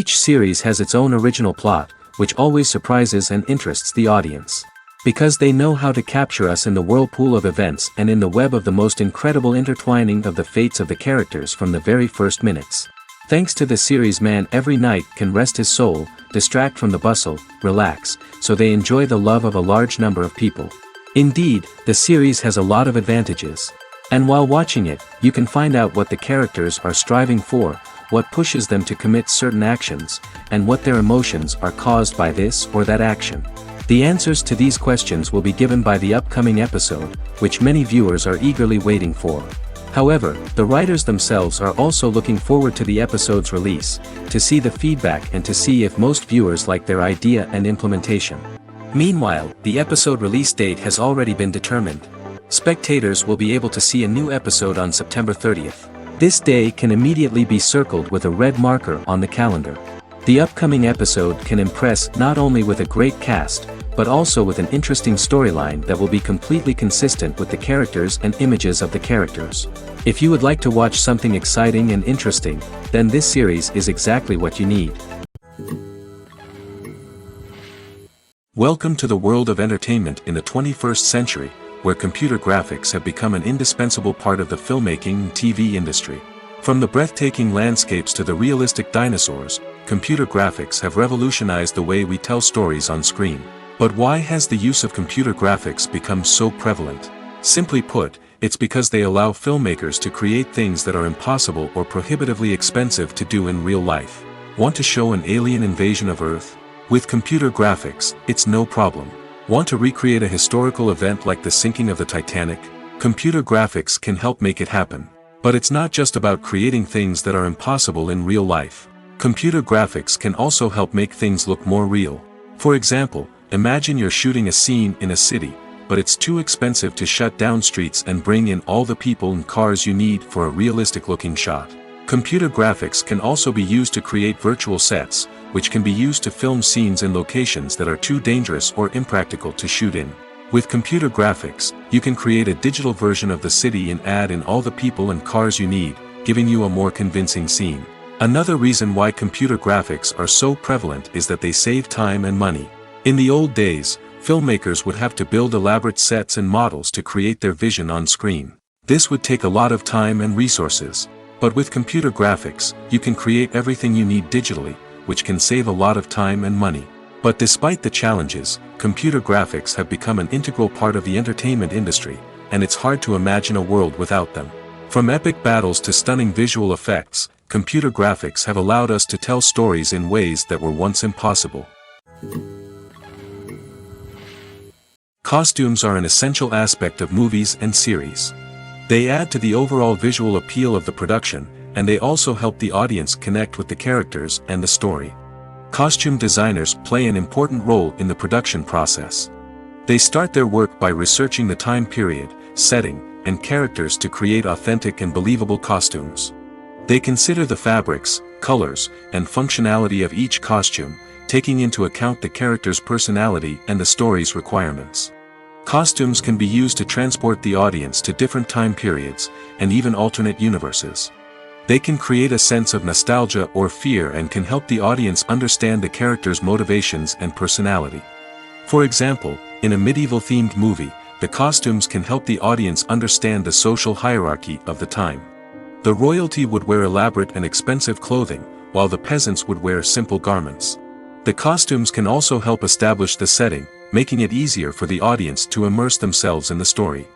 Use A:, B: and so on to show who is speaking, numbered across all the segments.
A: Each series has its own original plot, which always surprises and interests the audience. Because they know how to capture us in the whirlpool of events and in the web of the most incredible intertwining of the fates of the characters from the very first minutes. Thanks to the series, man every night can rest his soul, distract from the bustle, relax, so they enjoy the love of a large number of people. Indeed, the series has a lot of advantages. And while watching it, you can find out what the characters are striving for, what pushes them to commit certain actions, and what their emotions are caused by this or that action. The answers to these questions will be given by the upcoming episode, which many viewers are eagerly waiting for. However, the writers themselves are also looking forward to the episode's release, to see the feedback and to see if most viewers like their idea and implementation. Meanwhile, the episode release date has already been determined. Spectators will be able to see a new episode on September 30th. This day can immediately be circled with a red marker on the calendar. The upcoming episode can impress not only with a great cast, but also with an interesting storyline that will be completely consistent with the characters and images of the characters. If you would like to watch something exciting and interesting, then this series is exactly what you need. Welcome to the world of entertainment in the 21st century, where computer graphics have become an indispensable part of the filmmaking and TV industry. From the breathtaking landscapes to the realistic dinosaurs, computer graphics have revolutionized the way we tell stories on screen. But why has the use of computer graphics become so prevalent? Simply put, it's because they allow filmmakers to create things that are impossible or prohibitively expensive to do in real life. Want to show an alien invasion of Earth? With computer graphics, it's no problem. Want to recreate a historical event like the sinking of the Titanic? Computer graphics can help make it happen. But it's not just about creating things that are impossible in real life. Computer graphics can also help make things look more real. For example, imagine you're shooting a scene in a city, but it's too expensive to shut down streets and bring in all the people and cars you need for a realistic-looking shot. Computer graphics can also be used to create virtual sets, which can be used to film scenes in locations that are too dangerous or impractical to shoot in. With computer graphics, you can create a digital version of the city and add in all the people and cars you need, giving you a more convincing scene. Another reason why computer graphics are so prevalent is that they save time and money. In the old days, filmmakers would have to build elaborate sets and models to create their vision on screen. This would take a lot of time and resources. But with computer graphics, you can create everything you need digitally, which can save a lot of time and money. But despite the challenges, computer graphics have become an integral part of the entertainment industry, and it's hard to imagine a world without them. From epic battles to stunning visual effects, computer graphics have allowed us to tell stories in ways that were once impossible. Costumes are an essential aspect of movies and series. They add to the overall visual appeal of the production, and they also help the audience connect with the characters and the story. Costume designers play an important role in the production process. They start their work by researching the time period, setting, and characters to create authentic and believable costumes. They consider the fabrics, colors, and functionality of each costume, taking into account the character's personality and the story's requirements. Costumes can be used to transport the audience to different time periods, and even alternate universes. They can create a sense of nostalgia or fear and can help the audience understand the character's motivations and personality. For example, in a medieval-themed movie, the costumes can help the audience understand the social hierarchy of the time. The royalty would wear elaborate and expensive clothing, while the peasants would wear simple garments. The costumes can also help establish the setting, making it easier for the audience to immerse themselves in the story.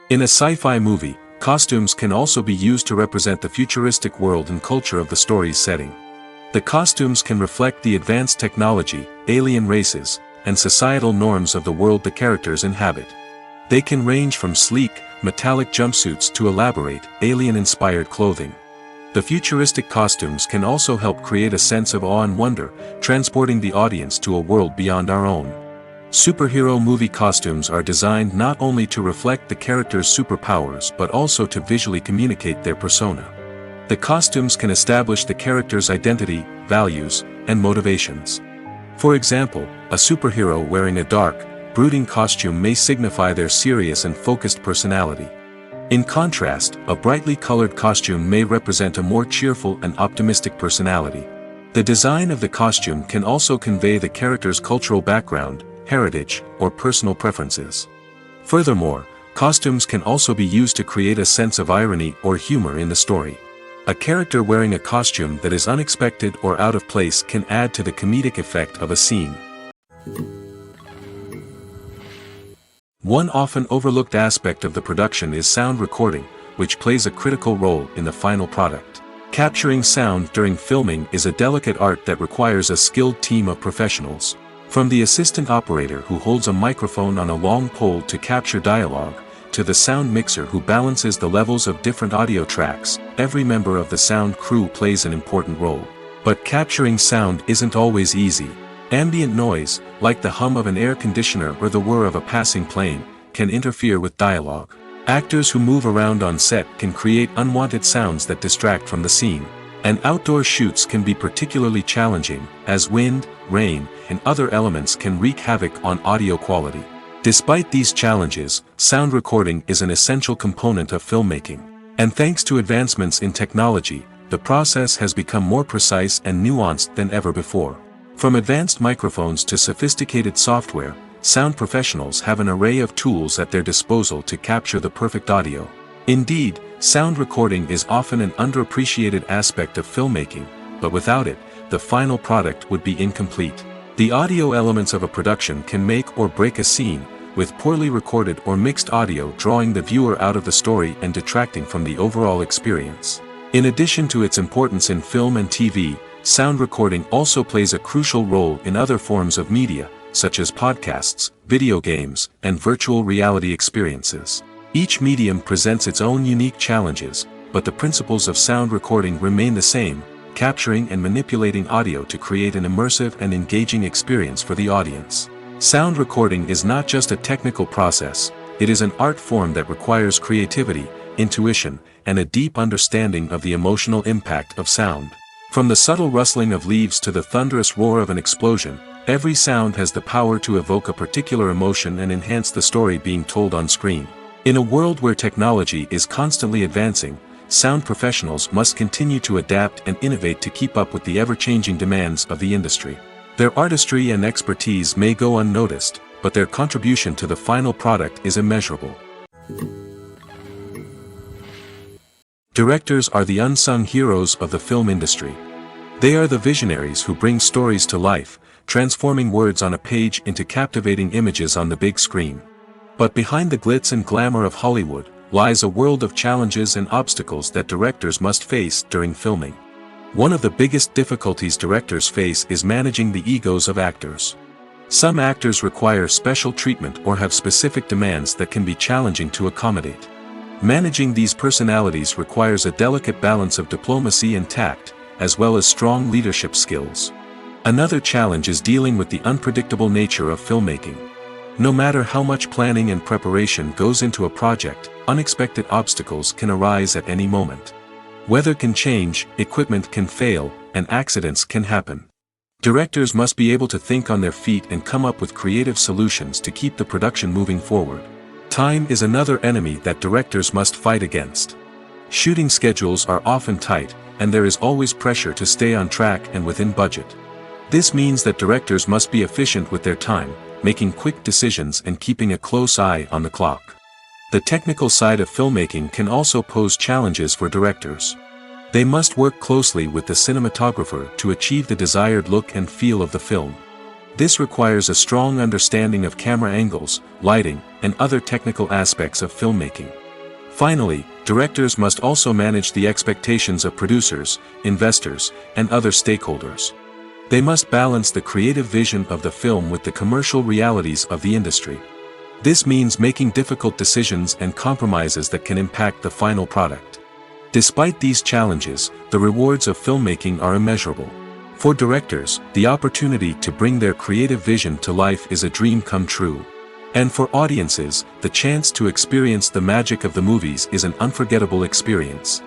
A: In a sci-fi movie, costumes can also be used to represent the futuristic world and culture of the story's setting. The costumes can reflect the advanced technology, alien races, and societal norms of the world the characters inhabit. They can range from sleek, metallic jumpsuits to elaborate, alien-inspired clothing. The futuristic costumes can also help create a sense of awe and wonder, transporting the audience to a world beyond our own. Superhero movie costumes are designed not only to reflect the character's superpowers but also to visually communicate their persona. The costumes can establish the character's identity, values, and motivations. For example, a superhero wearing a dark, brooding costume may signify their serious and focused personality. In contrast, a brightly colored costume may represent a more cheerful and optimistic personality. The design of the costume can also convey the character's cultural background, heritage, or personal preferences. Furthermore, costumes can also be used to create a sense of irony or humor in the story. A character wearing a costume that is unexpected or out of place can add to the comedic effect of a scene. One often overlooked aspect of the production is sound recording, which plays a critical role in the final product. Capturing sound during filming is a delicate art that requires a skilled team of professionals. From the assistant operator who holds a microphone on a long pole to capture dialogue, to the sound mixer who balances the levels of different audio tracks, every member of the sound crew plays an important role. But capturing sound isn't always easy. Ambient noise, like the hum of an air conditioner or the whir of a passing plane, can interfere with dialogue. Actors who move around on set can create unwanted sounds that distract from the scene. And outdoor shoots can be particularly challenging, as wind, rain, and other elements can wreak havoc on audio quality. Despite these challenges, sound recording is an essential component of filmmaking. And thanks to advancements in technology, the process has become more precise and nuanced than ever before. From advanced microphones to sophisticated software, sound professionals have an array of tools at their disposal to capture the perfect audio. Indeed, sound recording is often an underappreciated aspect of filmmaking, but without it, the final product would be incomplete. The audio elements of a production can make or break a scene, with poorly recorded or mixed audio drawing the viewer out of the story and detracting from the overall experience. In addition to its importance in film and TV, sound recording also plays a crucial role in other forms of media, such as podcasts, video games, and virtual reality experiences. Each medium presents its own unique challenges, but the principles of sound recording remain the same, capturing and manipulating audio to create an immersive and engaging experience for the audience. Sound recording is not just a technical process, it is an art form that requires creativity, intuition, and a deep understanding of the emotional impact of sound. From the subtle rustling of leaves to the thunderous roar of an explosion, every sound has the power to evoke a particular emotion and enhance the story being told on screen. In a world where technology is constantly advancing, sound professionals must continue to adapt and innovate to keep up with the ever-changing demands of the industry. Their artistry and expertise may go unnoticed, but their contribution to the final product is immeasurable. Directors are the unsung heroes of the film industry. They are the visionaries who bring stories to life, transforming words on a page into captivating images on the big screen. But behind the glitz and glamour of Hollywood, lies a world of challenges and obstacles that directors must face during filming. One of the biggest difficulties directors face is managing the egos of actors. Some actors require special treatment or have specific demands that can be challenging to accommodate. Managing these personalities requires a delicate balance of diplomacy and tact, as well as strong leadership skills. Another challenge is dealing with the unpredictable nature of filmmaking. No matter how much planning and preparation goes into a project, unexpected obstacles can arise at any moment. Weather can change, equipment can fail, and accidents can happen. Directors must be able to think on their feet and come up with creative solutions to keep the production moving forward. Time is another enemy that directors must fight against. Shooting schedules are often tight, and there is always pressure to stay on track and within budget. This means that directors must be efficient with their time, making quick decisions and keeping a close eye on the clock. The technical side of filmmaking can also pose challenges for directors. They must work closely with the cinematographer to achieve the desired look and feel of the film. This requires a strong understanding of camera angles, lighting, and other technical aspects of filmmaking. Finally, directors must also manage the expectations of producers, investors, and other stakeholders. They must balance the creative vision of the film with the commercial realities of the industry. This means making difficult decisions and compromises that can impact the final product. Despite these challenges, the rewards of filmmaking are immeasurable. For directors, the opportunity to bring their creative vision to life is a dream come true. And for audiences, the chance to experience the magic of the movies is an unforgettable experience.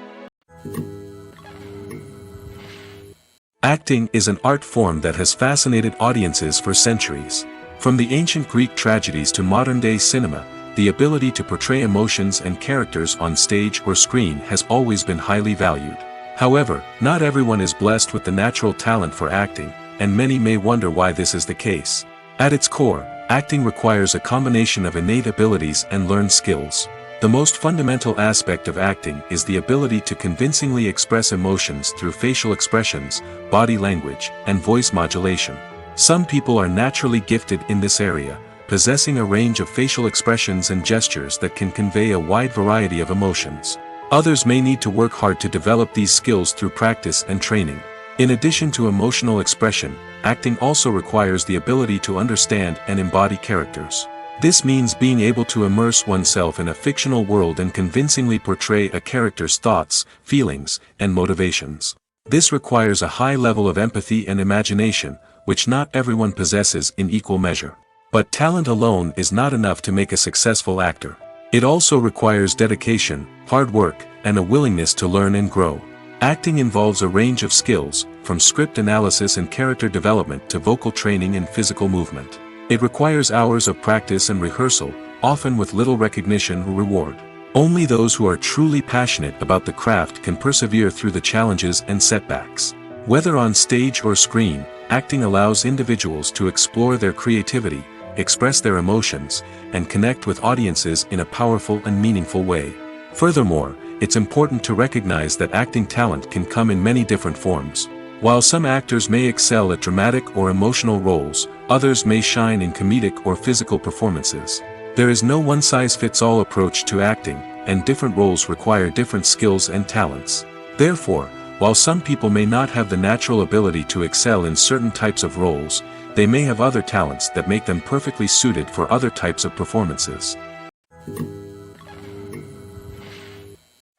A: Acting is an art form that has fascinated audiences for centuries. From the ancient Greek tragedies to modern-day cinema, the ability to portray emotions and characters on stage or screen has always been highly valued. However, not everyone is blessed with the natural talent for acting, and many may wonder why this is the case. At its core, acting requires a combination of innate abilities and learned skills. The most fundamental aspect of acting is the ability to convincingly express emotions through facial expressions, body language, and voice modulation. Some people are naturally gifted in this area, possessing a range of facial expressions and gestures that can convey a wide variety of emotions. Others may need to work hard to develop these skills through practice and training. In addition to emotional expression, acting also requires the ability to understand and embody characters. This means being able to immerse oneself in a fictional world and convincingly portray a character's thoughts, feelings, and motivations. This requires a high level of empathy and imagination, which not everyone possesses in equal measure. But talent alone is not enough to make a successful actor. It also requires dedication, hard work, and a willingness to learn and grow. Acting involves a range of skills, from script analysis and character development to vocal training and physical movement. It requires hours of practice and rehearsal, often with little recognition or reward. Only those who are truly passionate about the craft can persevere through the challenges and setbacks. Whether on stage or screen, acting allows individuals to explore their creativity, express their emotions, and connect with audiences in a powerful and meaningful way. Furthermore, it's important to recognize that acting talent can come in many different forms. While some actors may excel at dramatic or emotional roles, others may shine in comedic or physical performances. There is no one-size-fits-all approach to acting, and different roles require different skills and talents. Therefore, while some people may not have the natural ability to excel in certain types of roles, they may have other talents that make them perfectly suited for other types of performances.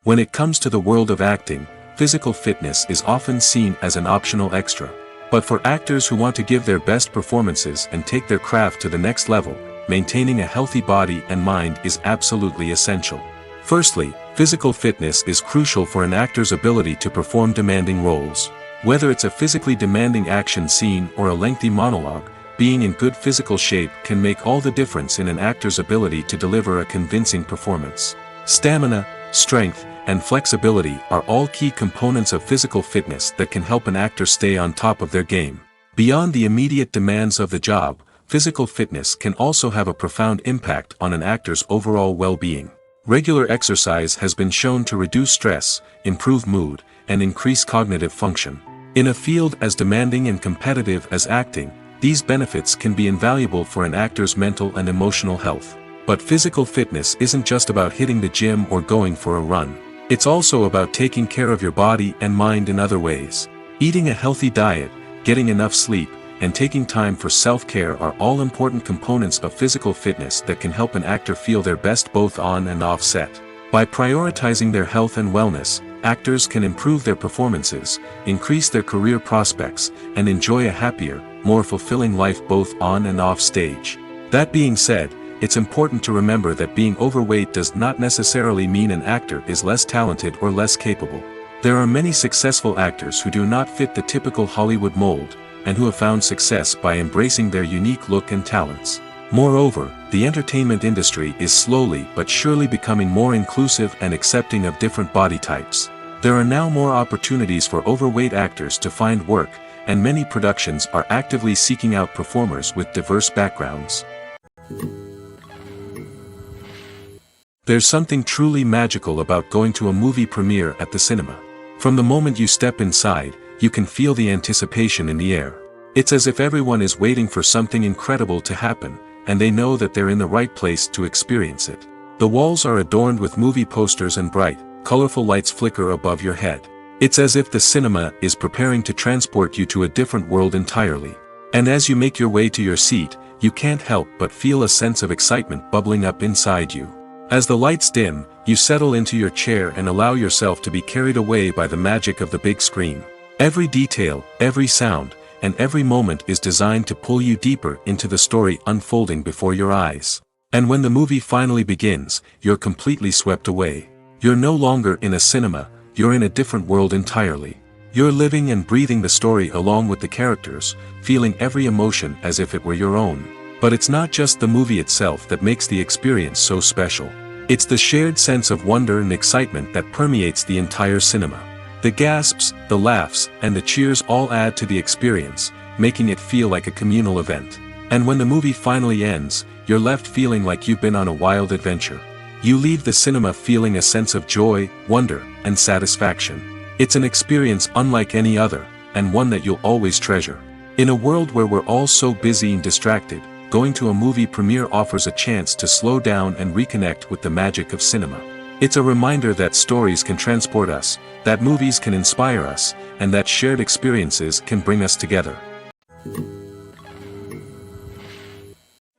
A: When it comes to the world of acting, physical fitness is often seen as an optional extra. But for actors who want to give their best performances and take their craft to the next level, maintaining a healthy body and mind is absolutely essential. Firstly, physical fitness is crucial for an actor's ability to perform demanding roles. Whether it's a physically demanding action scene or a lengthy monologue, being in good physical shape can make all the difference in an actor's ability to deliver a convincing performance. Stamina, strength, and flexibility are all key components of physical fitness that can help an actor stay on top of their game. Beyond the immediate demands of the job, physical fitness can also have a profound impact on an actor's overall well-being. Regular exercise has been shown to reduce stress, improve mood, and increase cognitive function. In a field as demanding and competitive as acting, these benefits can be invaluable for an actor's mental and emotional health. But physical fitness isn't just about hitting the gym or going for a run. It's also about taking care of your body and mind in other ways. Eating a healthy diet, getting enough sleep, and taking time for self-care are all important components of physical fitness that can help an actor feel their best both on and off set. By prioritizing their health and wellness, actors can improve their performances, increase their career prospects, and enjoy a happier, more fulfilling life both on and off stage. That being said, it's important to remember that being overweight does not necessarily mean an actor is less talented or less capable. There are many successful actors who do not fit the typical Hollywood mold, and who have found success by embracing their unique look and talents. Moreover, the entertainment industry is slowly but surely becoming more inclusive and accepting of different body types. There are now more opportunities for overweight actors to find work, and many productions are actively seeking out performers with diverse backgrounds. There's something truly magical about going to a movie premiere at the cinema. From the moment you step inside, you can feel the anticipation in the air. It's as if everyone is waiting for something incredible to happen, and they know that they're in the right place to experience it. The walls are adorned with movie posters and bright, colorful lights flicker above your head. It's as if the cinema is preparing to transport you to a different world entirely. And as you make your way to your seat, you can't help but feel a sense of excitement bubbling up inside you. As the lights dim, you settle into your chair and allow yourself to be carried away by the magic of the big screen. Every detail, every sound, and every moment is designed to pull you deeper into the story unfolding before your eyes. And when the movie finally begins, you're completely swept away. You're no longer in a cinema, you're in a different world entirely. You're living and breathing the story along with the characters, feeling every emotion as if it were your own. But it's not just the movie itself that makes the experience so special. It's the shared sense of wonder and excitement that permeates the entire cinema. The gasps, the laughs, and the cheers all add to the experience, making it feel like a communal event. And when the movie finally ends, you're left feeling like you've been on a wild adventure. You leave the cinema feeling a sense of joy, wonder, and satisfaction. It's an experience unlike any other, and one that you'll always treasure. In a world where we're all so busy and distracted, going to a movie premiere offers a chance to slow down and reconnect with the magic of cinema. It's a reminder that stories can transport us, that movies can inspire us, and that shared experiences can bring us together.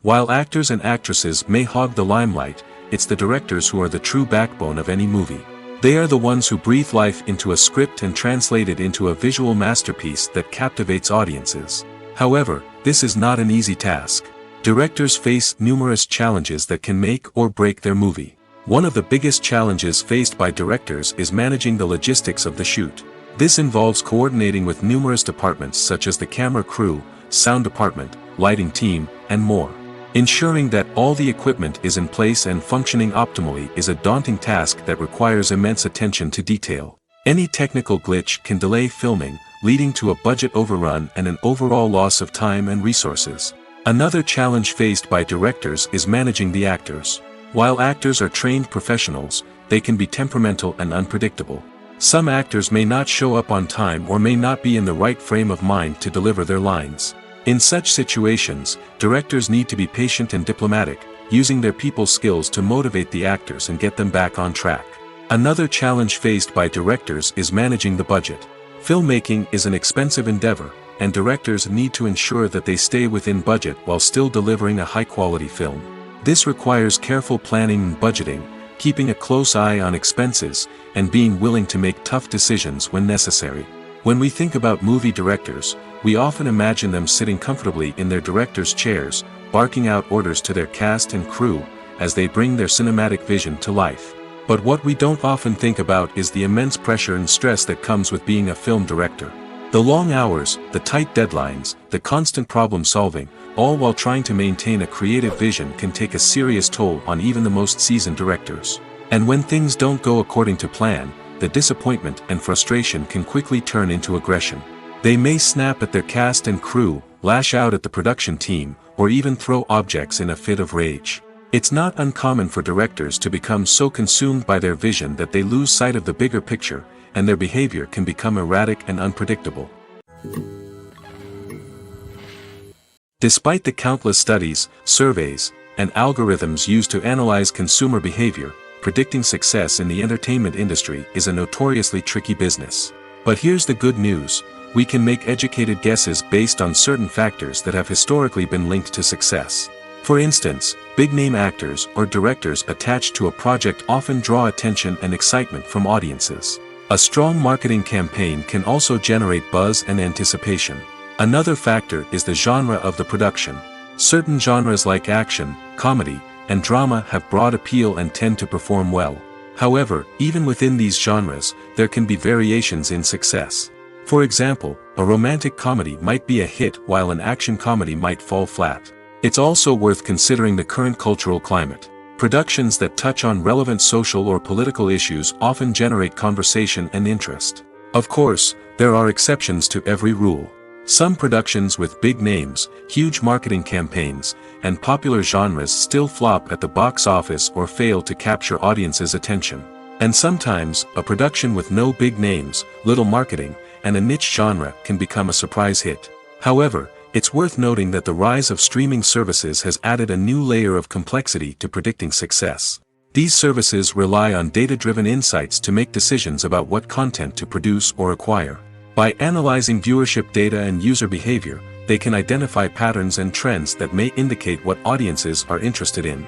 A: While actors and actresses may hog the limelight, it's the directors who are the true backbone of any movie. They are the ones who breathe life into a script and translate it into a visual masterpiece that captivates audiences. However, this is not an easy task. Directors face numerous challenges that can make or break their movie. One of the biggest challenges faced by directors is managing the logistics of the shoot. This involves coordinating with numerous departments such as the camera crew, sound department, lighting team, and more. Ensuring that all the equipment is in place and functioning optimally is a daunting task that requires immense attention to detail. Any technical glitch can delay filming, leading to a budget overrun and an overall loss of time and resources. Another challenge faced by directors is managing the actors. While actors are trained professionals, they can be temperamental and unpredictable. Some actors may not show up on time or may not be in the right frame of mind to deliver their lines. In such situations, directors need to be patient and diplomatic, using their people skills to motivate the actors and get them back on track. Another challenge faced by directors is managing the budget. Filmmaking is an expensive endeavor, and directors need to ensure that they stay within budget while still delivering a high-quality film. This requires careful planning and budgeting, keeping a close eye on expenses, and being willing to make tough decisions when necessary. When we think about movie directors, we often imagine them sitting comfortably in their director's chairs, barking out orders to their cast and crew, as they bring their cinematic vision to life. But what we don't often think about is the immense pressure and stress that comes with being a film director. The long hours, the tight deadlines, the constant problem solving, all while trying to maintain a creative vision can take a serious toll on even the most seasoned directors. And when things don't go according to plan, the disappointment and frustration can quickly turn into aggression. They may snap at their cast and crew, lash out at the production team, or even throw objects in a fit of rage. It's not uncommon for directors to become so consumed by their vision that they lose sight of the bigger picture, and their behavior can become erratic and unpredictable. Despite the countless studies, surveys, and algorithms used to analyze consumer behavior, predicting success in the entertainment industry is a notoriously tricky business. But here's the good news: we can make educated guesses based on certain factors that have historically been linked to success. For instance, big-name actors or directors attached to a project often draw attention and excitement from audiences. A strong marketing campaign can also generate buzz and anticipation. Another factor is the genre of the production. Certain genres like action, comedy, and drama have broad appeal and tend to perform well. However, even within these genres, there can be variations in success. For example, a romantic comedy might be a hit while an action comedy might fall flat. It's also worth considering the current cultural climate. Productions that touch on relevant social or political issues often generate conversation and interest. Of course, there are exceptions to every rule. Some productions with big names, huge marketing campaigns, and popular genres still flop at the box office or fail to capture audiences' attention. And sometimes, a production with no big names, little marketing, and a niche genre can become a surprise hit. However, it's worth noting that the rise of streaming services has added a new layer of complexity to predicting success. These services rely on data-driven insights to make decisions about what content to produce or acquire. By analyzing viewership data and user behavior, they can identify patterns and trends that may indicate what audiences are interested in.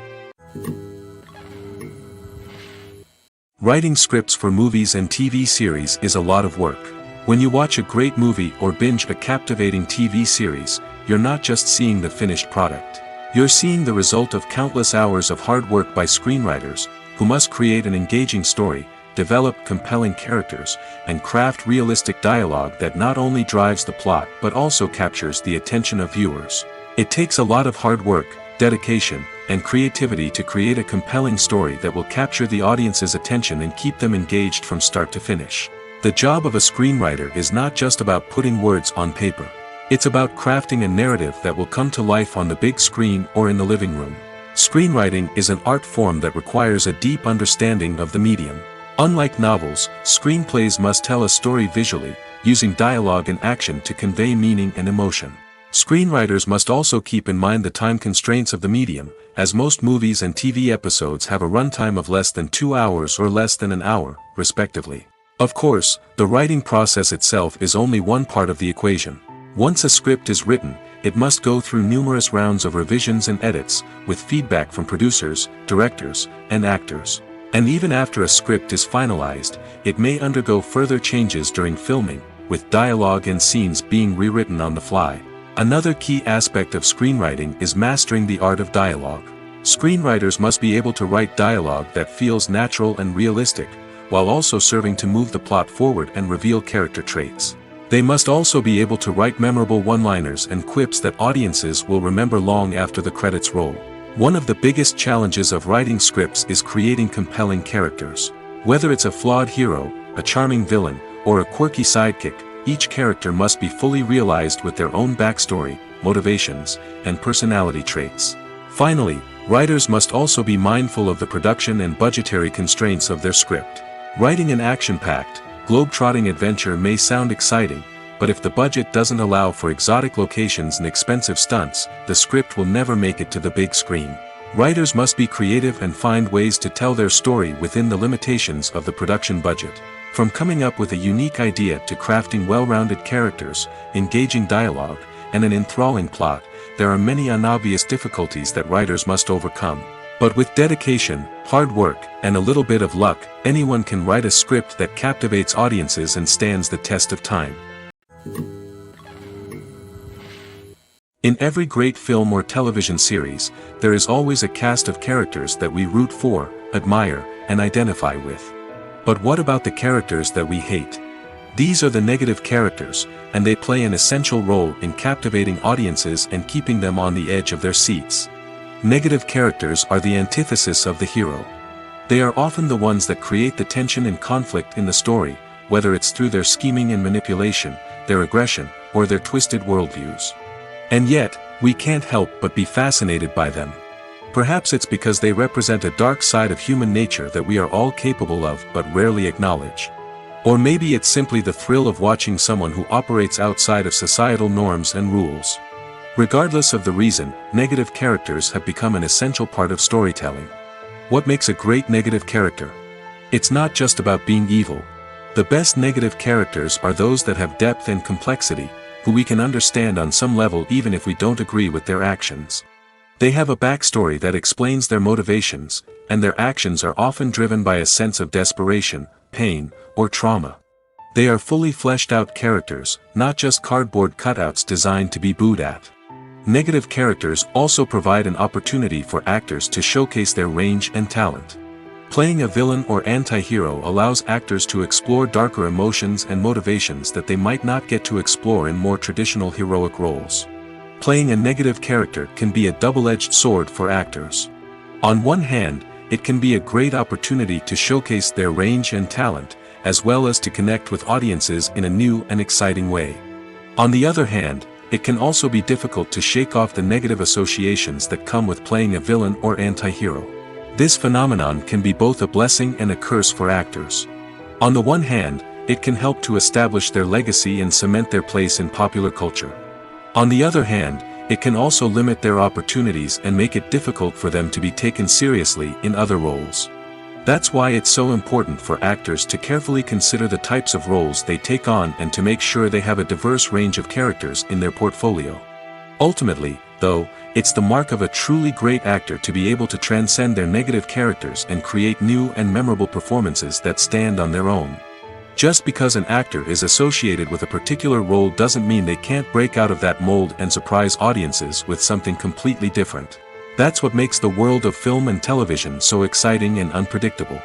A: Writing scripts for movies and TV series is a lot of work. When you watch a great movie or binge a captivating TV series, you're not just seeing the finished product. You're seeing the result of countless hours of hard work by screenwriters, who must create an engaging story, develop compelling characters, and craft realistic dialogue that not only drives the plot but also captures the attention of viewers. It takes a lot of hard work, dedication, and creativity to create a compelling story that will capture the audience's attention and keep them engaged from start to finish. The job of a screenwriter is not just about putting words on paper. It's about crafting a narrative that will come to life on the big screen or in the living room. Screenwriting is an art form that requires a deep understanding of the medium. Unlike novels, screenplays must tell a story visually, using dialogue and action to convey meaning and emotion. Screenwriters must also keep in mind the time constraints of the medium, as most movies and TV episodes have a runtime of less than 2 hours or less than an hour, respectively. Of course, the writing process itself is only one part of the equation. Once a script is written, it must go through numerous rounds of revisions and edits, with feedback from producers, directors, and actors. And even after a script is finalized, it may undergo further changes during filming, with dialogue and scenes being rewritten on the fly. Another key aspect of screenwriting is mastering the art of dialogue. Screenwriters must be able to write dialogue that feels natural and realistic, while also serving to move the plot forward and reveal character traits. They must also be able to write memorable one-liners and quips that audiences will remember long after the credits roll. One of the biggest challenges of writing scripts is creating compelling characters. Whether it's a flawed hero, a charming villain, or a quirky sidekick, each character must be fully realized with their own backstory, motivations, and personality traits. Finally, writers must also be mindful of the production and budgetary constraints of their script. Writing an action-packed, globe-trotting adventure may sound exciting, but if the budget doesn't allow for exotic locations and expensive stunts, the script will never make it to the big screen. Writers must be creative and find ways to tell their story within the limitations of the production budget. From coming up with a unique idea to crafting well-rounded characters, engaging dialogue, and an enthralling plot, there are many unobvious difficulties that writers must overcome. But with dedication, hard work, and a little bit of luck, anyone can write a script that captivates audiences and stands the test of time. In every great film or television series, there is always a cast of characters that we root for, admire, and identify with. But what about the characters that we hate? These are the negative characters, and they play an essential role in captivating audiences and keeping them on the edge of their seats. Negative characters are the antithesis of the hero. They are often the ones that create the tension and conflict in the story, whether it's through their scheming and manipulation, their aggression, or their twisted worldviews. And yet, we can't help but be fascinated by them. Perhaps it's because they represent a dark side of human nature that we are all capable of but rarely acknowledge. Or maybe it's simply the thrill of watching someone who operates outside of societal norms and rules. Regardless of the reason, negative characters have become an essential part of storytelling. What makes a great negative character? It's not just about being evil. The best negative characters are those that have depth and complexity, who we can understand on some level even if we don't agree with their actions. They have a backstory that explains their motivations, and their actions are often driven by a sense of desperation, pain, or trauma. They are fully fleshed out characters, not just cardboard cutouts designed to be booed at. Negative characters also provide an opportunity for actors to showcase their range and talent. Playing a villain or anti-hero allows actors to explore darker emotions and motivations that they might not get to explore in more traditional heroic roles. Playing a negative character can be a double-edged sword for actors. On one hand, it can be a great opportunity to showcase their range and talent, as well as to connect with audiences in a new and exciting way. On the other hand, it can also be difficult to shake off the negative associations that come with playing a villain or anti-hero. This phenomenon can be both a blessing and a curse for actors. On the one hand, it can help to establish their legacy and cement their place in popular culture. On the other hand, it can also limit their opportunities and make it difficult for them to be taken seriously in other roles. That's why it's so important for actors to carefully consider the types of roles they take on and to make sure they have a diverse range of characters in their portfolio. Ultimately, though, it's the mark of a truly great actor to be able to transcend their negative characters and create new and memorable performances that stand on their own. Just because an actor is associated with a particular role doesn't mean they can't break out of that mold and surprise audiences with something completely different. That's what makes the world of film and television so exciting and unpredictable.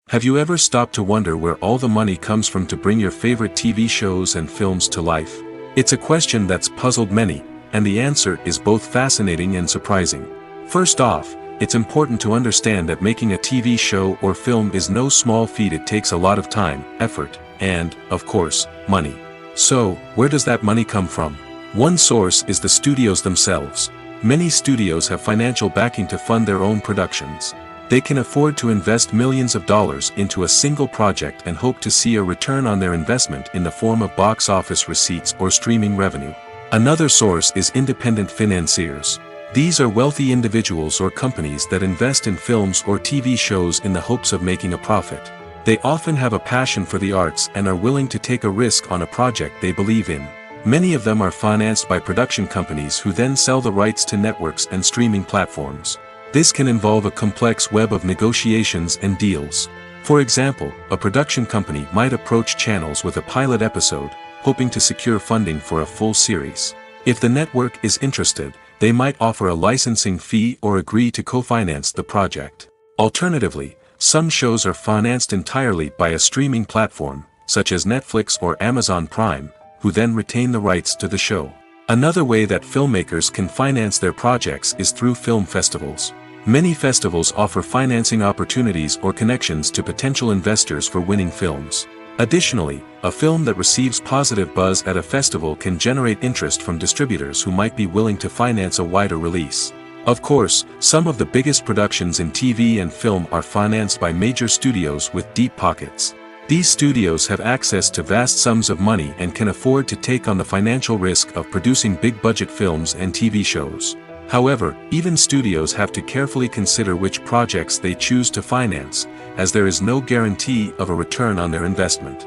A: Have you ever stopped to wonder where all the money comes from to bring your favorite TV shows and films to life? It's a question that's puzzled many, and the answer is both fascinating and surprising. First off, It's important to understand that making a TV show or film is no small feat. It takes a lot of time, effort, and, of course, money. So, where does that money come from? One source is the studios themselves. Many studios have financial backing to fund their own productions. They can afford to invest millions of dollars into a single project and hope to see a return on their investment in the form of box office receipts or streaming revenue. Another source is independent financiers. These are wealthy individuals or companies that invest in films or TV shows in the hopes of making a profit. They often have a passion for the arts and are willing to take a risk on a project they believe in. Many of them are financed by production companies who then sell the rights to networks and streaming platforms. This can involve a complex web of negotiations and deals. For example, a production company might approach channels with a pilot episode, hoping to secure funding for a full series. If the network is interested, they might offer a licensing fee or agree to co-finance the project. Alternatively, some shows are financed entirely by a streaming platform, such as Netflix or Amazon Prime, who then retain the rights to the show. Another way that filmmakers can finance their projects is through film festivals. Many festivals offer financing opportunities or connections to potential investors for winning films. Additionally, a film that receives positive buzz at a festival can generate interest from distributors who might be willing to finance a wider release. Of course, some of the biggest productions in TV and film are financed by major studios with deep pockets. These studios have access to vast sums of money and can afford to take on the financial risk of producing big-budget films and TV shows. However, even studios have to carefully consider which projects they choose to finance, as there is no guarantee of a return on their investment.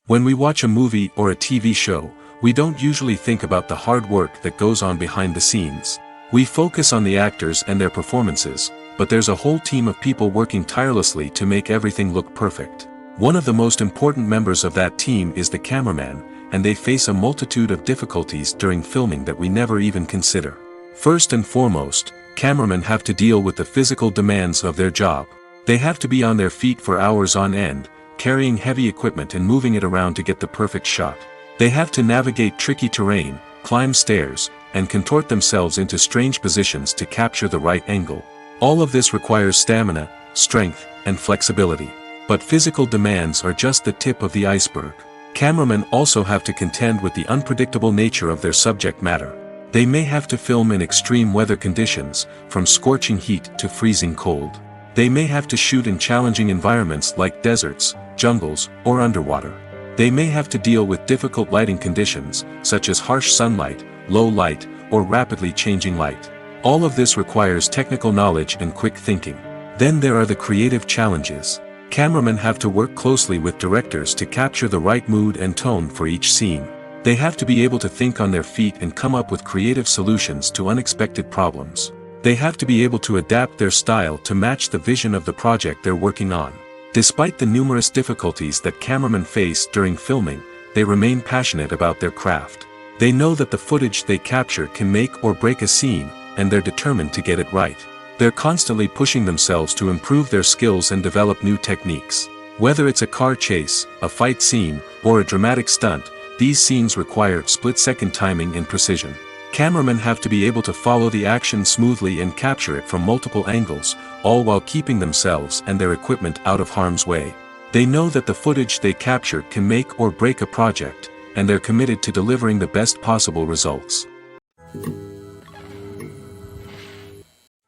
A: When we watch a movie or a TV show, we don't usually think about the hard work that goes on behind the scenes. We focus on the actors and their performances, but there's a whole team of people working tirelessly to make everything look perfect. One of the most important members of that team is the cameraman, and they face a multitude of difficulties during filming that we never even consider. First and foremost, cameramen have to deal with the physical demands of their job. They have to be on their feet for hours on end, carrying heavy equipment and moving it around to get the perfect shot. They have to navigate tricky terrain, climb stairs, and contort themselves into strange positions to capture the right angle. All of this requires stamina, strength, and flexibility. But physical demands are just the tip of the iceberg. Cameramen also have to contend with the unpredictable nature of their subject matter. They may have to film in extreme weather conditions, from scorching heat to freezing cold. They may have to shoot in challenging environments like deserts, jungles, or underwater. They may have to deal with difficult lighting conditions, such as harsh sunlight, low light, or rapidly changing light. All of this requires technical knowledge and quick thinking. Then there are the creative challenges. Cameramen have to work closely with directors to capture the right mood and tone for each scene. They have to be able to think on their feet and come up with creative solutions to unexpected problems. They have to be able to adapt their style to match the vision of the project they're working on. Despite the numerous difficulties that cameramen face during filming, they remain passionate about their craft. They know that the footage they capture can make or break a scene, and they're determined to get it right. They're constantly pushing themselves to improve their skills and develop new techniques. Whether it's a car chase, a fight scene, or a dramatic stunt, these scenes require split-second timing and precision. Cameramen have to be able to follow the action smoothly and capture it from multiple angles, all while keeping themselves and their equipment out of harm's way. They know that the footage they capture can make or break a project, and they're committed to delivering the best possible results.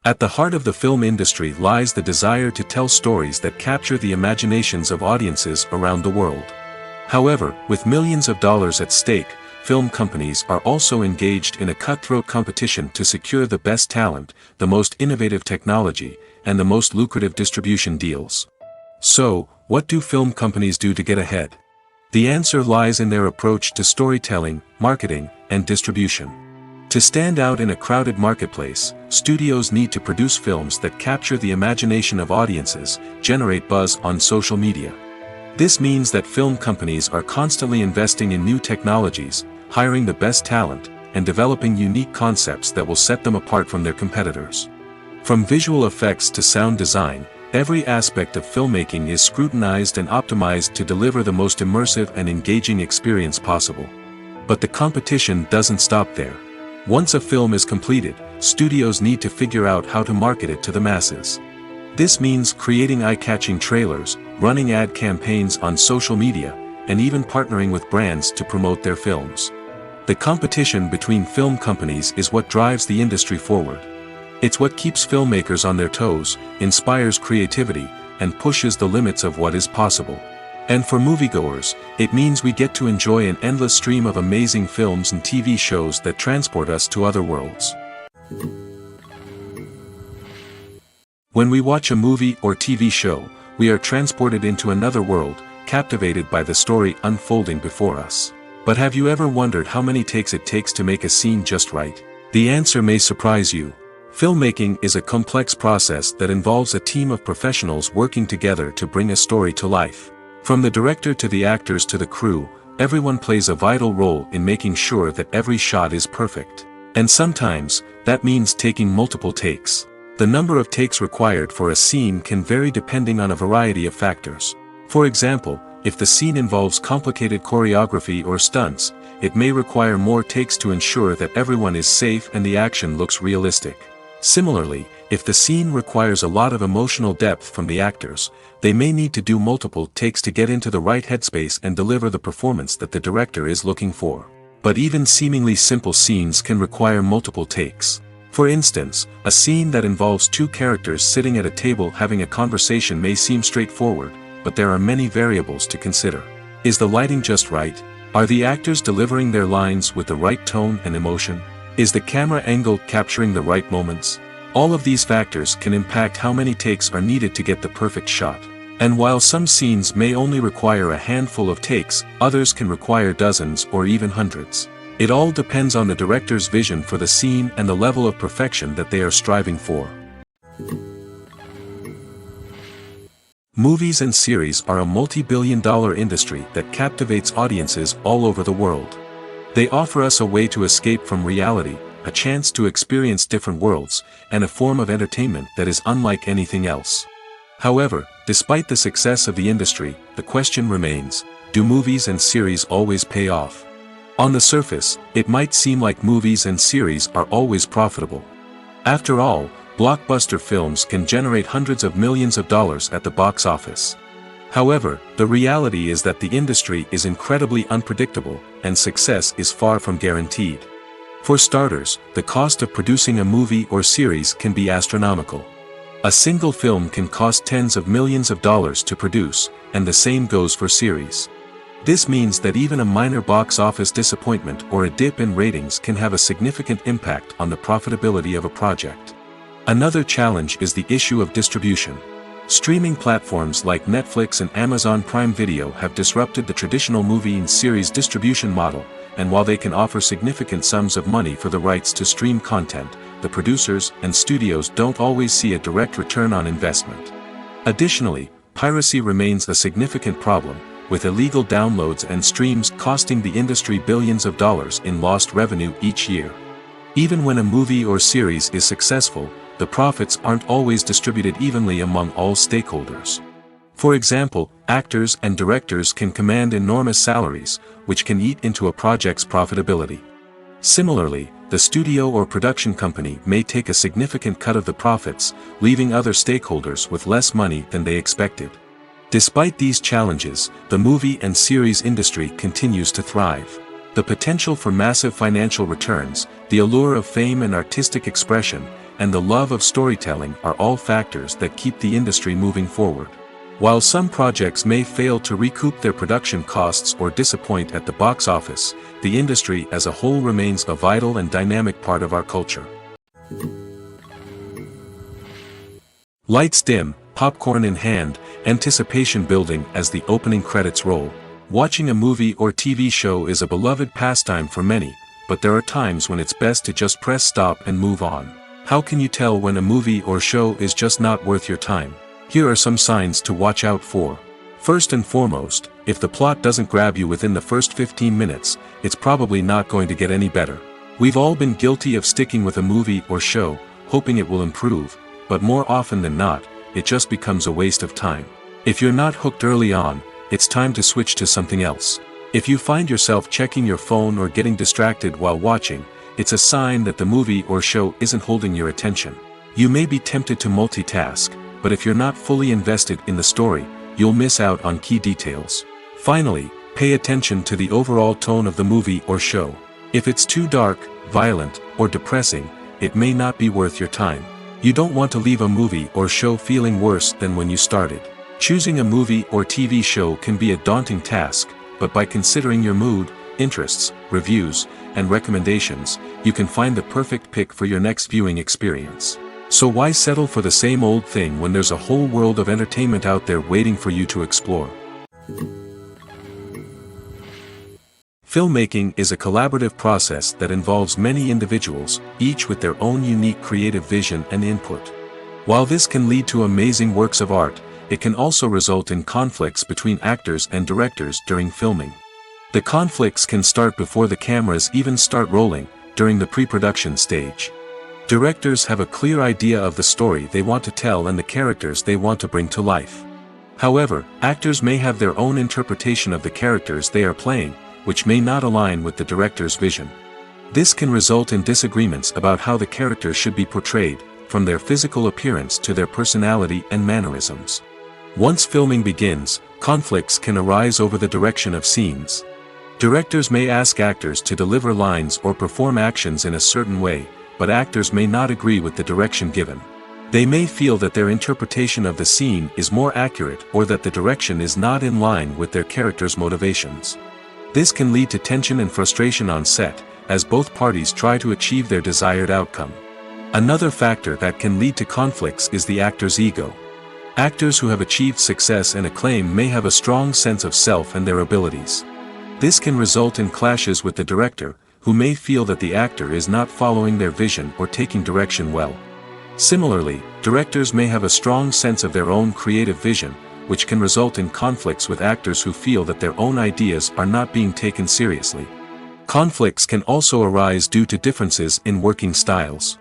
A: At the heart of the film industry lies the desire to tell stories that capture the imaginations of audiences around the world. However, with millions of dollars at stake, film companies are also engaged in a cutthroat competition to secure the best talent, the most innovative technology, and the most lucrative distribution deals. So, what do film companies do to get ahead? The answer lies in their approach to storytelling, marketing, and distribution. To stand out in a crowded marketplace, studios need to produce films that capture the imagination of audiences, generate buzz on social media. This means that film companies are constantly investing in new technologies, hiring the best talent, and developing unique concepts that will set them apart from their competitors. From visual effects to sound design, every aspect of filmmaking is scrutinized and optimized to deliver the most immersive and engaging experience possible. But the competition doesn't stop there. Once a film is completed, studios need to figure out how to market it to the masses. This means creating eye-catching trailers, running ad campaigns on social media, and even partnering with brands to promote their films. The competition between film companies is what drives the industry forward. It's what keeps filmmakers on their toes, inspires creativity, and pushes the limits of what is possible. And for moviegoers, it means we get to enjoy an endless stream of amazing films and TV shows that transport us to other worlds. When we watch a movie or TV show, we are transported into another world, captivated by the story unfolding before us. But have you ever wondered how many takes it takes to make a scene just right? The answer may surprise you. Filmmaking is a complex process that involves a team of professionals working together to bring a story to life. From the director to the actors to the crew, everyone plays a vital role in making sure that every shot is perfect. And sometimes, that means taking multiple takes. The number of takes required for a scene can vary depending on a variety of factors. For example, if the scene involves complicated choreography or stunts, it may require more takes to ensure that everyone is safe and the action looks realistic. Similarly, if the scene requires a lot of emotional depth from the actors, they may need to do multiple takes to get into the right headspace and deliver the performance that the director is looking for. But even seemingly simple scenes can require multiple takes. For instance, a scene that involves two characters sitting at a table having a conversation may seem straightforward, but there are many variables to consider. Is the lighting just right? Are the actors delivering their lines with the right tone and emotion? Is the camera angle capturing the right moments? All of these factors can impact how many takes are needed to get the perfect shot. And while some scenes may only require a handful of takes, others can require dozens or even hundreds. It all depends on the director's vision for the scene and the level of perfection that they are striving for. Movies and series are a multi-billion-dollar industry that captivates audiences all over the world. They offer us a way to escape from reality, a chance to experience different worlds, and a form of entertainment that is unlike anything else. However, despite the success of the industry, the question remains, do movies and series always pay off? On the surface, it might seem like movies and series are always profitable. After all, blockbuster films can generate hundreds of millions of dollars at the box office. However, the reality is that the industry is incredibly unpredictable, and success is far from guaranteed. For starters, the cost of producing a movie or series can be astronomical. A single film can cost tens of millions of dollars to produce, and the same goes for series. This means that even a minor box office disappointment or a dip in ratings can have a significant impact on the profitability of a project. Another challenge is the issue of distribution. Streaming platforms like Netflix and Amazon Prime Video have disrupted the traditional movie and series distribution model, and while they can offer significant sums of money for the rights to stream content, the producers and studios don't always see a direct return on investment. Additionally, piracy remains a significant problem, with illegal downloads and streams costing the industry billions of dollars in lost revenue each year. Even when a movie or series is successful, the profits aren't always distributed evenly among all stakeholders. For example, actors and directors can command enormous salaries, which can eat into a project's profitability. Similarly, the studio or production company may take a significant cut of the profits, leaving other stakeholders with less money than they expected. Despite these challenges, the movie and series industry continues to thrive. The potential for massive financial returns, the allure of fame and artistic expression, and the love of storytelling are all factors that keep the industry moving forward. While some projects may fail to recoup their production costs or disappoint at the box office, the industry as a whole remains a vital and dynamic part of our culture. Lights dim, popcorn in hand, anticipation building as the opening credits roll. Watching a movie or TV show is a beloved pastime for many, but there are times when it's best to just press stop and move on. How can you tell when a movie or show is just not worth your time? Here are some signs to watch out for. First and foremost, if the plot doesn't grab you within the first 15 minutes, it's probably not going to get any better. We've all been guilty of sticking with a movie or show, hoping it will improve, but more often than not, it just becomes a waste of time. If you're not hooked early on, it's time to switch to something else. If you find yourself checking your phone or getting distracted while watching, it's a sign that the movie or show isn't holding your attention. You may be tempted to multitask, but if you're not fully invested in the story, you'll miss out on key details. Finally, pay attention to the overall tone of the movie or show. If it's too dark, violent, or depressing, it may not be worth your time. You don't want to leave a movie or show feeling worse than when you started. Choosing a movie or TV show can be a daunting task, but by considering your mood, interests, reviews, and recommendations, you can find the perfect pick for your next viewing experience. So why settle for the same old thing when there's a whole world of entertainment out there waiting for you to explore? Filmmaking is a collaborative process that involves many individuals, each with their own unique creative vision and input. While this can lead to amazing works of art, it can also result in conflicts between actors and directors during filming. The conflicts can start before the cameras even start rolling, during the pre-production stage. Directors have a clear idea of the story they want to tell and the characters they want to bring to life. However, actors may have their own interpretation of the characters they are playing, which may not align with the director's vision. This can result in disagreements about how the characters should be portrayed, from their physical appearance to their personality and mannerisms. Once filming begins, conflicts can arise over the direction of scenes. Directors may ask actors to deliver lines or perform actions in a certain way, but actors may not agree with the direction given. They may feel that their interpretation of the scene is more accurate or that the direction is not in line with their character's motivations. This can lead to tension and frustration on set, as both parties try to achieve their desired outcome. Another factor that can lead to conflicts is the actor's ego. Actors who have achieved success and acclaim may have a strong sense of self and their abilities. This can result in clashes with the director, who may feel that the actor is not following their vision or taking direction well. Similarly, directors may have a strong sense of their own creative vision, which can result in conflicts with actors who feel that their own ideas are not being taken seriously. Conflicts can also arise due to differences in working styles.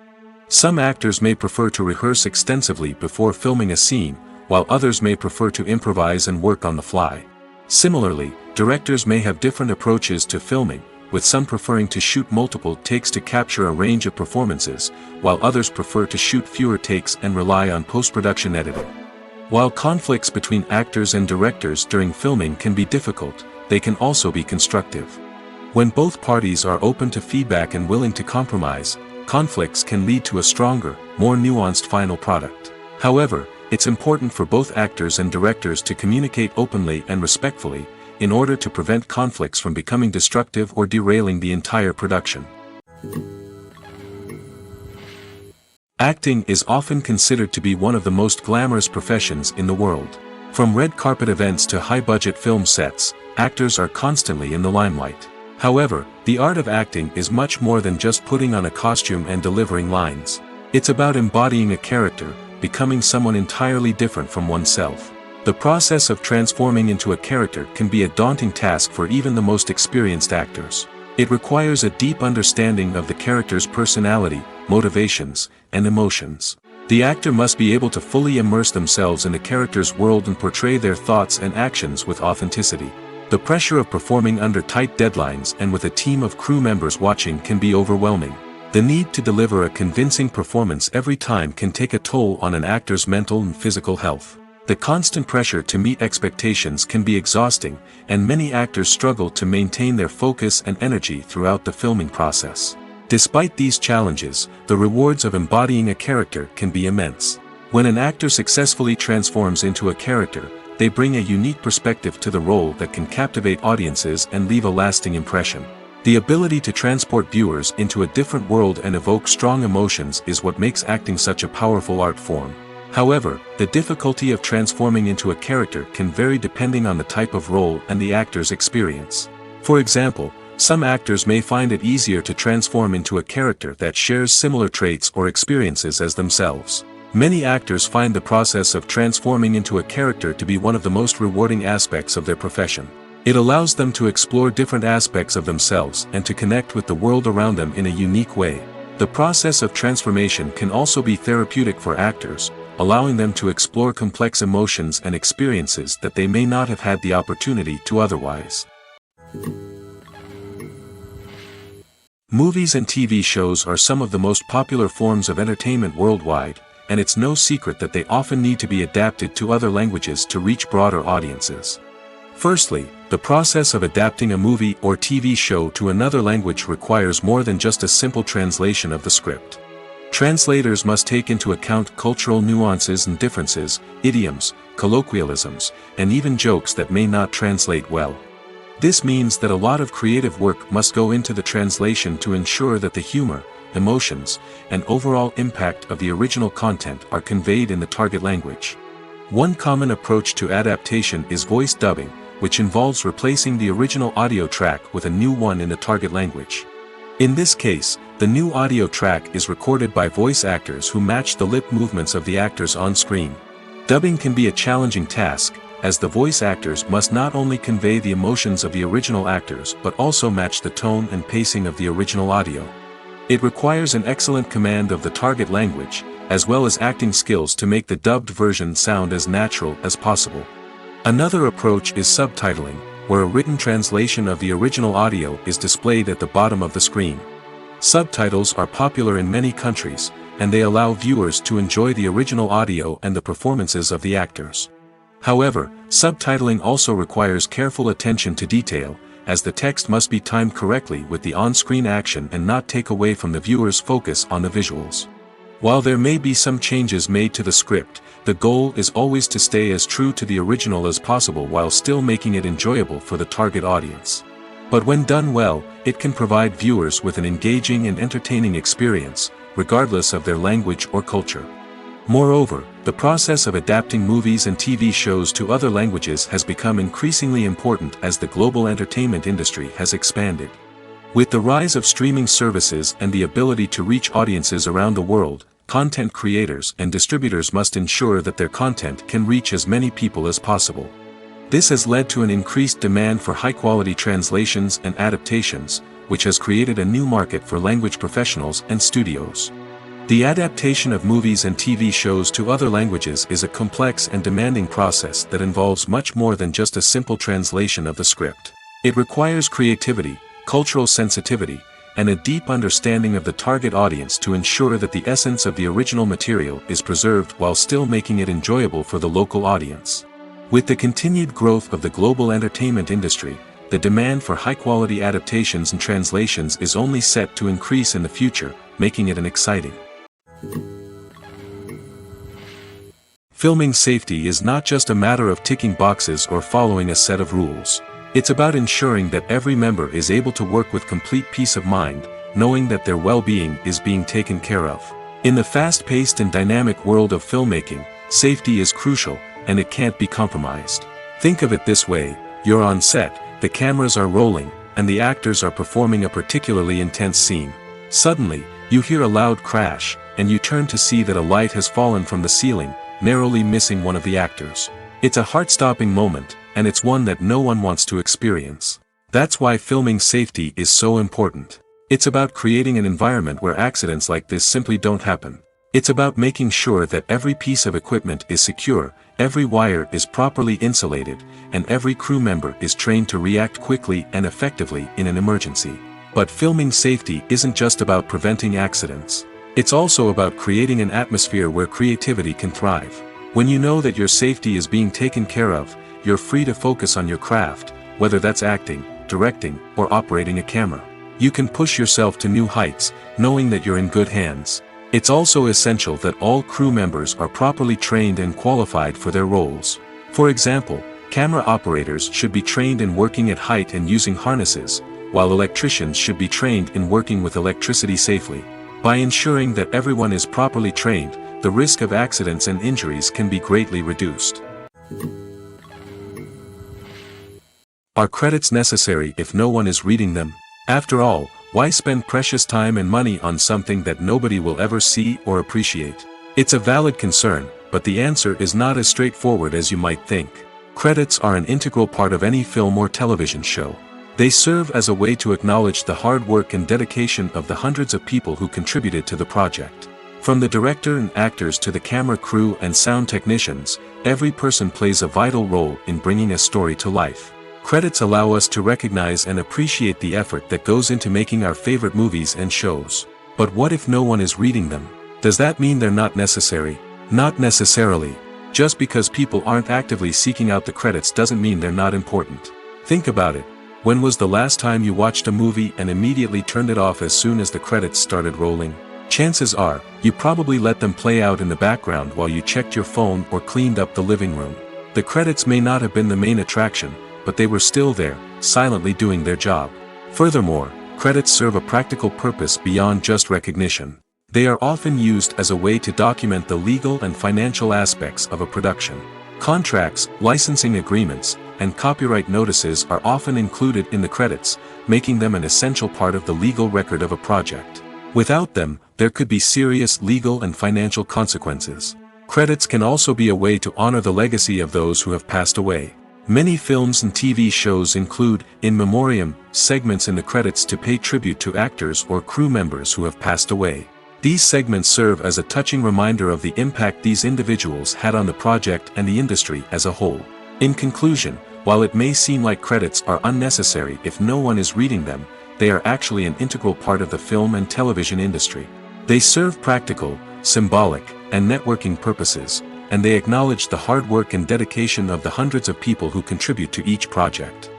A: Some actors may prefer to rehearse extensively before filming a scene, while others may prefer to improvise and work on the fly. Similarly, directors may have different approaches to filming, with some preferring to shoot multiple takes to capture a range of performances, while others prefer to shoot fewer takes and rely on post-production editing. While conflicts between actors and directors during filming can be difficult, they can also be constructive. When both parties are open to feedback and willing to compromise, conflicts can lead to a stronger, more nuanced final product. However, it's important for both actors and directors to communicate openly and respectfully, in order to prevent conflicts from becoming destructive or derailing the entire production. Acting is often considered to be one of the most glamorous professions in the world. From red carpet events to high-budget film sets, actors are constantly in the limelight. However, the art of acting is much more than just putting on a costume and delivering lines. It's about embodying a character, becoming someone entirely different from oneself. The process of transforming into a character can be a daunting task for even the most experienced actors. It requires a deep understanding of the character's personality, motivations, and emotions. The actor must be able to fully immerse themselves in the character's world and portray their thoughts and actions with authenticity. The pressure of performing under tight deadlines and with a team of crew members watching can be overwhelming. The need to deliver a convincing performance every time can take a toll on an actor's mental and physical health. The constant pressure to meet expectations can be exhausting, and many actors struggle to maintain their focus and energy throughout the filming process. Despite these challenges, the rewards of embodying a character can be immense. When an actor successfully transforms into a character, they bring a unique perspective to the role that can captivate audiences and leave a lasting impression. The ability to transport viewers into a different world and evoke strong emotions is what makes acting such a powerful art form. However, the difficulty of transforming into a character can vary depending on the type of role and the actor's experience. For example, some actors may find it easier to transform into a character that shares similar traits or experiences as themselves. Many actors find the process of transforming into a character to be one of the most rewarding aspects of their profession. It allows them to explore different aspects of themselves and to connect with the world around them in a unique way. The process of transformation can also be therapeutic for actors, allowing them to explore complex emotions and experiences that they may not have had the opportunity to otherwise. Movies and TV shows are some of the most popular forms of entertainment worldwide, and it's no secret that they often need to be adapted to other languages to reach broader audiences. Firstly, the process of adapting a movie or TV show to another language requires more than just a simple translation of the script. Translators must take into account cultural nuances and differences, idioms, colloquialisms, and even jokes that may not translate well. This means that a lot of creative work must go into the translation to ensure that the humor, emotions, and overall impact of the original content are conveyed in the target language. One common approach to adaptation is voice dubbing, which involves replacing the original audio track with a new one in the target language. In this case, the new audio track is recorded by voice actors who match the lip movements of the actors on screen. Dubbing can be a challenging task, as the voice actors must not only convey the emotions of the original actors but also match the tone and pacing of the original audio. It requires an excellent command of the target language, as well as acting skills to make the dubbed version sound as natural as possible. Another approach is subtitling, where a written translation of the original audio is displayed at the bottom of the screen. Subtitles are popular in many countries, and they allow viewers to enjoy the original audio and the performances of the actors. However, subtitling also requires careful attention to detail, as the text must be timed correctly with the on-screen action and not take away from the viewer's focus on the visuals. While there may be some changes made to the script, the goal is always to stay as true to the original as possible while still making it enjoyable for the target audience. But when done well, it can provide viewers with an engaging and entertaining experience, regardless of their language or culture. Moreover, the process of adapting movies and TV shows to other languages has become increasingly important as the global entertainment industry has expanded. With the rise of streaming services and the ability to reach audiences around the world, content creators and distributors must ensure that their content can reach as many people as possible. This has led to an increased demand for high-quality translations and adaptations, which has created a new market for language professionals and studios. The adaptation of movies and TV shows to other languages is a complex and demanding process that involves much more than just a simple translation of the script. It requires creativity, cultural sensitivity, and a deep understanding of the target audience to ensure that the essence of the original material is preserved while still making it enjoyable for the local audience. With the continued growth of the global entertainment industry, the demand for high-quality adaptations and translations is only set to increase in the future, making it an exciting. Filming safety is not just a matter of ticking boxes or following a set of rules. It's about ensuring that every member is able to work with complete peace of mind, knowing that their well-being is being taken care of. In the fast-paced and dynamic world of filmmaking, safety is crucial, and it can't be compromised. Think of it this way: you're on set, the cameras are rolling, and the actors are performing a particularly intense scene. Suddenly, you hear a loud crash, and you turn to see that a light has fallen from the ceiling, narrowly missing one of the actors. It's a heart-stopping moment, and it's one that no one wants to experience. That's why filming safety is so important. It's about creating an environment where accidents like this simply don't happen. It's about making sure that every piece of equipment is secure, every wire is properly insulated, and every crew member is trained to react quickly and effectively in an emergency. But filming safety isn't just about preventing accidents. It's also about creating an atmosphere where creativity can thrive. When you know that your safety is being taken care of, you're free to focus on your craft, whether that's acting, directing, or operating a camera. You can push yourself to new heights, knowing that you're in good hands. It's also essential that all crew members are properly trained and qualified for their roles. For example, camera operators should be trained in working at height and using harnesses, while electricians should be trained in working with electricity safely. By ensuring that everyone is properly trained, the risk of accidents and injuries can be greatly reduced. Are credits necessary if no one is reading them? After all, why spend precious time and money on something that nobody will ever see or appreciate? It's a valid concern, but the answer is not as straightforward as you might think. Credits are an integral part of any film or television show. They serve as a way to acknowledge the hard work and dedication of the hundreds of people who contributed to the project. From the director and actors to the camera crew and sound technicians, every person plays a vital role in bringing a story to life. Credits allow us to recognize and appreciate the effort that goes into making our favorite movies and shows. But what if no one is reading them? Does that mean they're not necessary? Not necessarily. Just because people aren't actively seeking out the credits doesn't mean they're not important. Think about it. When was the last time you watched a movie and immediately turned it off as soon as the credits started rolling? Chances are, you probably let them play out in the background while you checked your phone or cleaned up the living room. The credits may not have been the main attraction, but they were still there, silently doing their job. Furthermore, credits serve a practical purpose beyond just recognition. They are often used as a way to document the legal and financial aspects of a production. Contracts, licensing agreements, and copyright notices are often included in the credits, making them an essential part of the legal record of a project. Without them, there could be serious legal and financial consequences. Credits can also be a way to honor the legacy of those who have passed away. Many films and TV shows include, in memoriam, segments in the credits to pay tribute to actors or crew members who have passed away. These segments serve as a touching reminder of the impact these individuals had on the project and the industry as a whole. In conclusion, while it may seem like credits are unnecessary if no one is reading them, they are actually an integral part of the film and television industry. They serve practical, symbolic, and networking purposes, and they acknowledge the hard work and dedication of the hundreds of people who contribute to each project.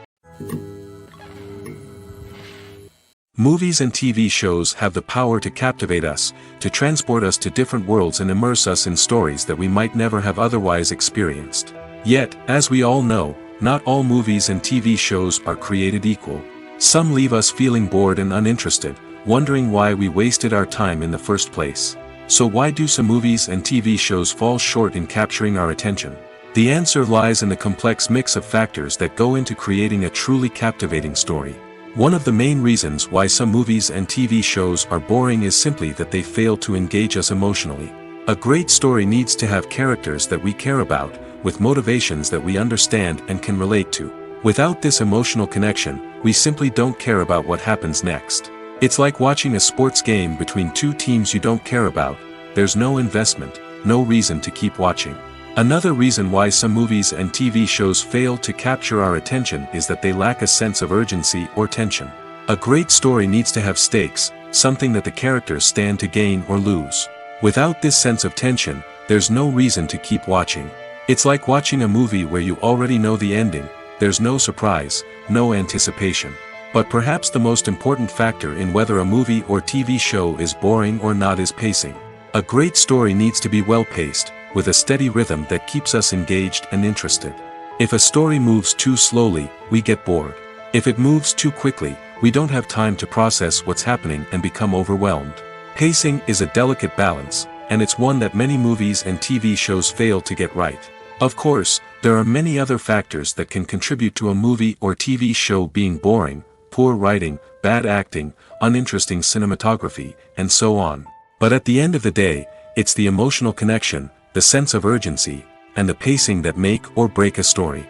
A: Movies and TV shows have the power to captivate us, to transport us to different worlds and immerse us in stories that we might never have otherwise experienced. Yet, as we all know, not all movies and TV shows are created equal. Some leave us feeling bored and uninterested, wondering why we wasted our time in the first place. So why do some movies and TV shows fall short in capturing our attention? The answer lies in the complex mix of factors that go into creating a truly captivating story. One of the main reasons why some movies and TV shows are boring is simply that they fail to engage us emotionally. A great story needs to have characters that we care about, with motivations that we understand and can relate to. Without this emotional connection, we simply don't care about what happens next. It's like watching a sports game between two teams you don't care about. There's no investment, no reason to keep watching. Another reason why some movies and TV shows fail to capture our attention is that they lack a sense of urgency or tension. A great story needs to have stakes, something that the characters stand to gain or lose. Without this sense of tension, there's no reason to keep watching. It's like watching a movie where you already know the ending. There's no surprise, no anticipation. But perhaps the most important factor in whether a movie or TV show is boring or not is pacing. A great story needs to be well-paced, with a steady rhythm that keeps us engaged and interested. If a story moves too slowly, we get bored. If it moves too quickly, we don't have time to process what's happening and become overwhelmed. Pacing is a delicate balance, and it's one that many movies and TV shows fail to get right. Of course, there are many other factors that can contribute to a movie or TV show being boring: poor writing, bad acting, uninteresting cinematography, and so on. But at the end of the day, it's the emotional connection, the sense of urgency, and the pacing that make or break a story.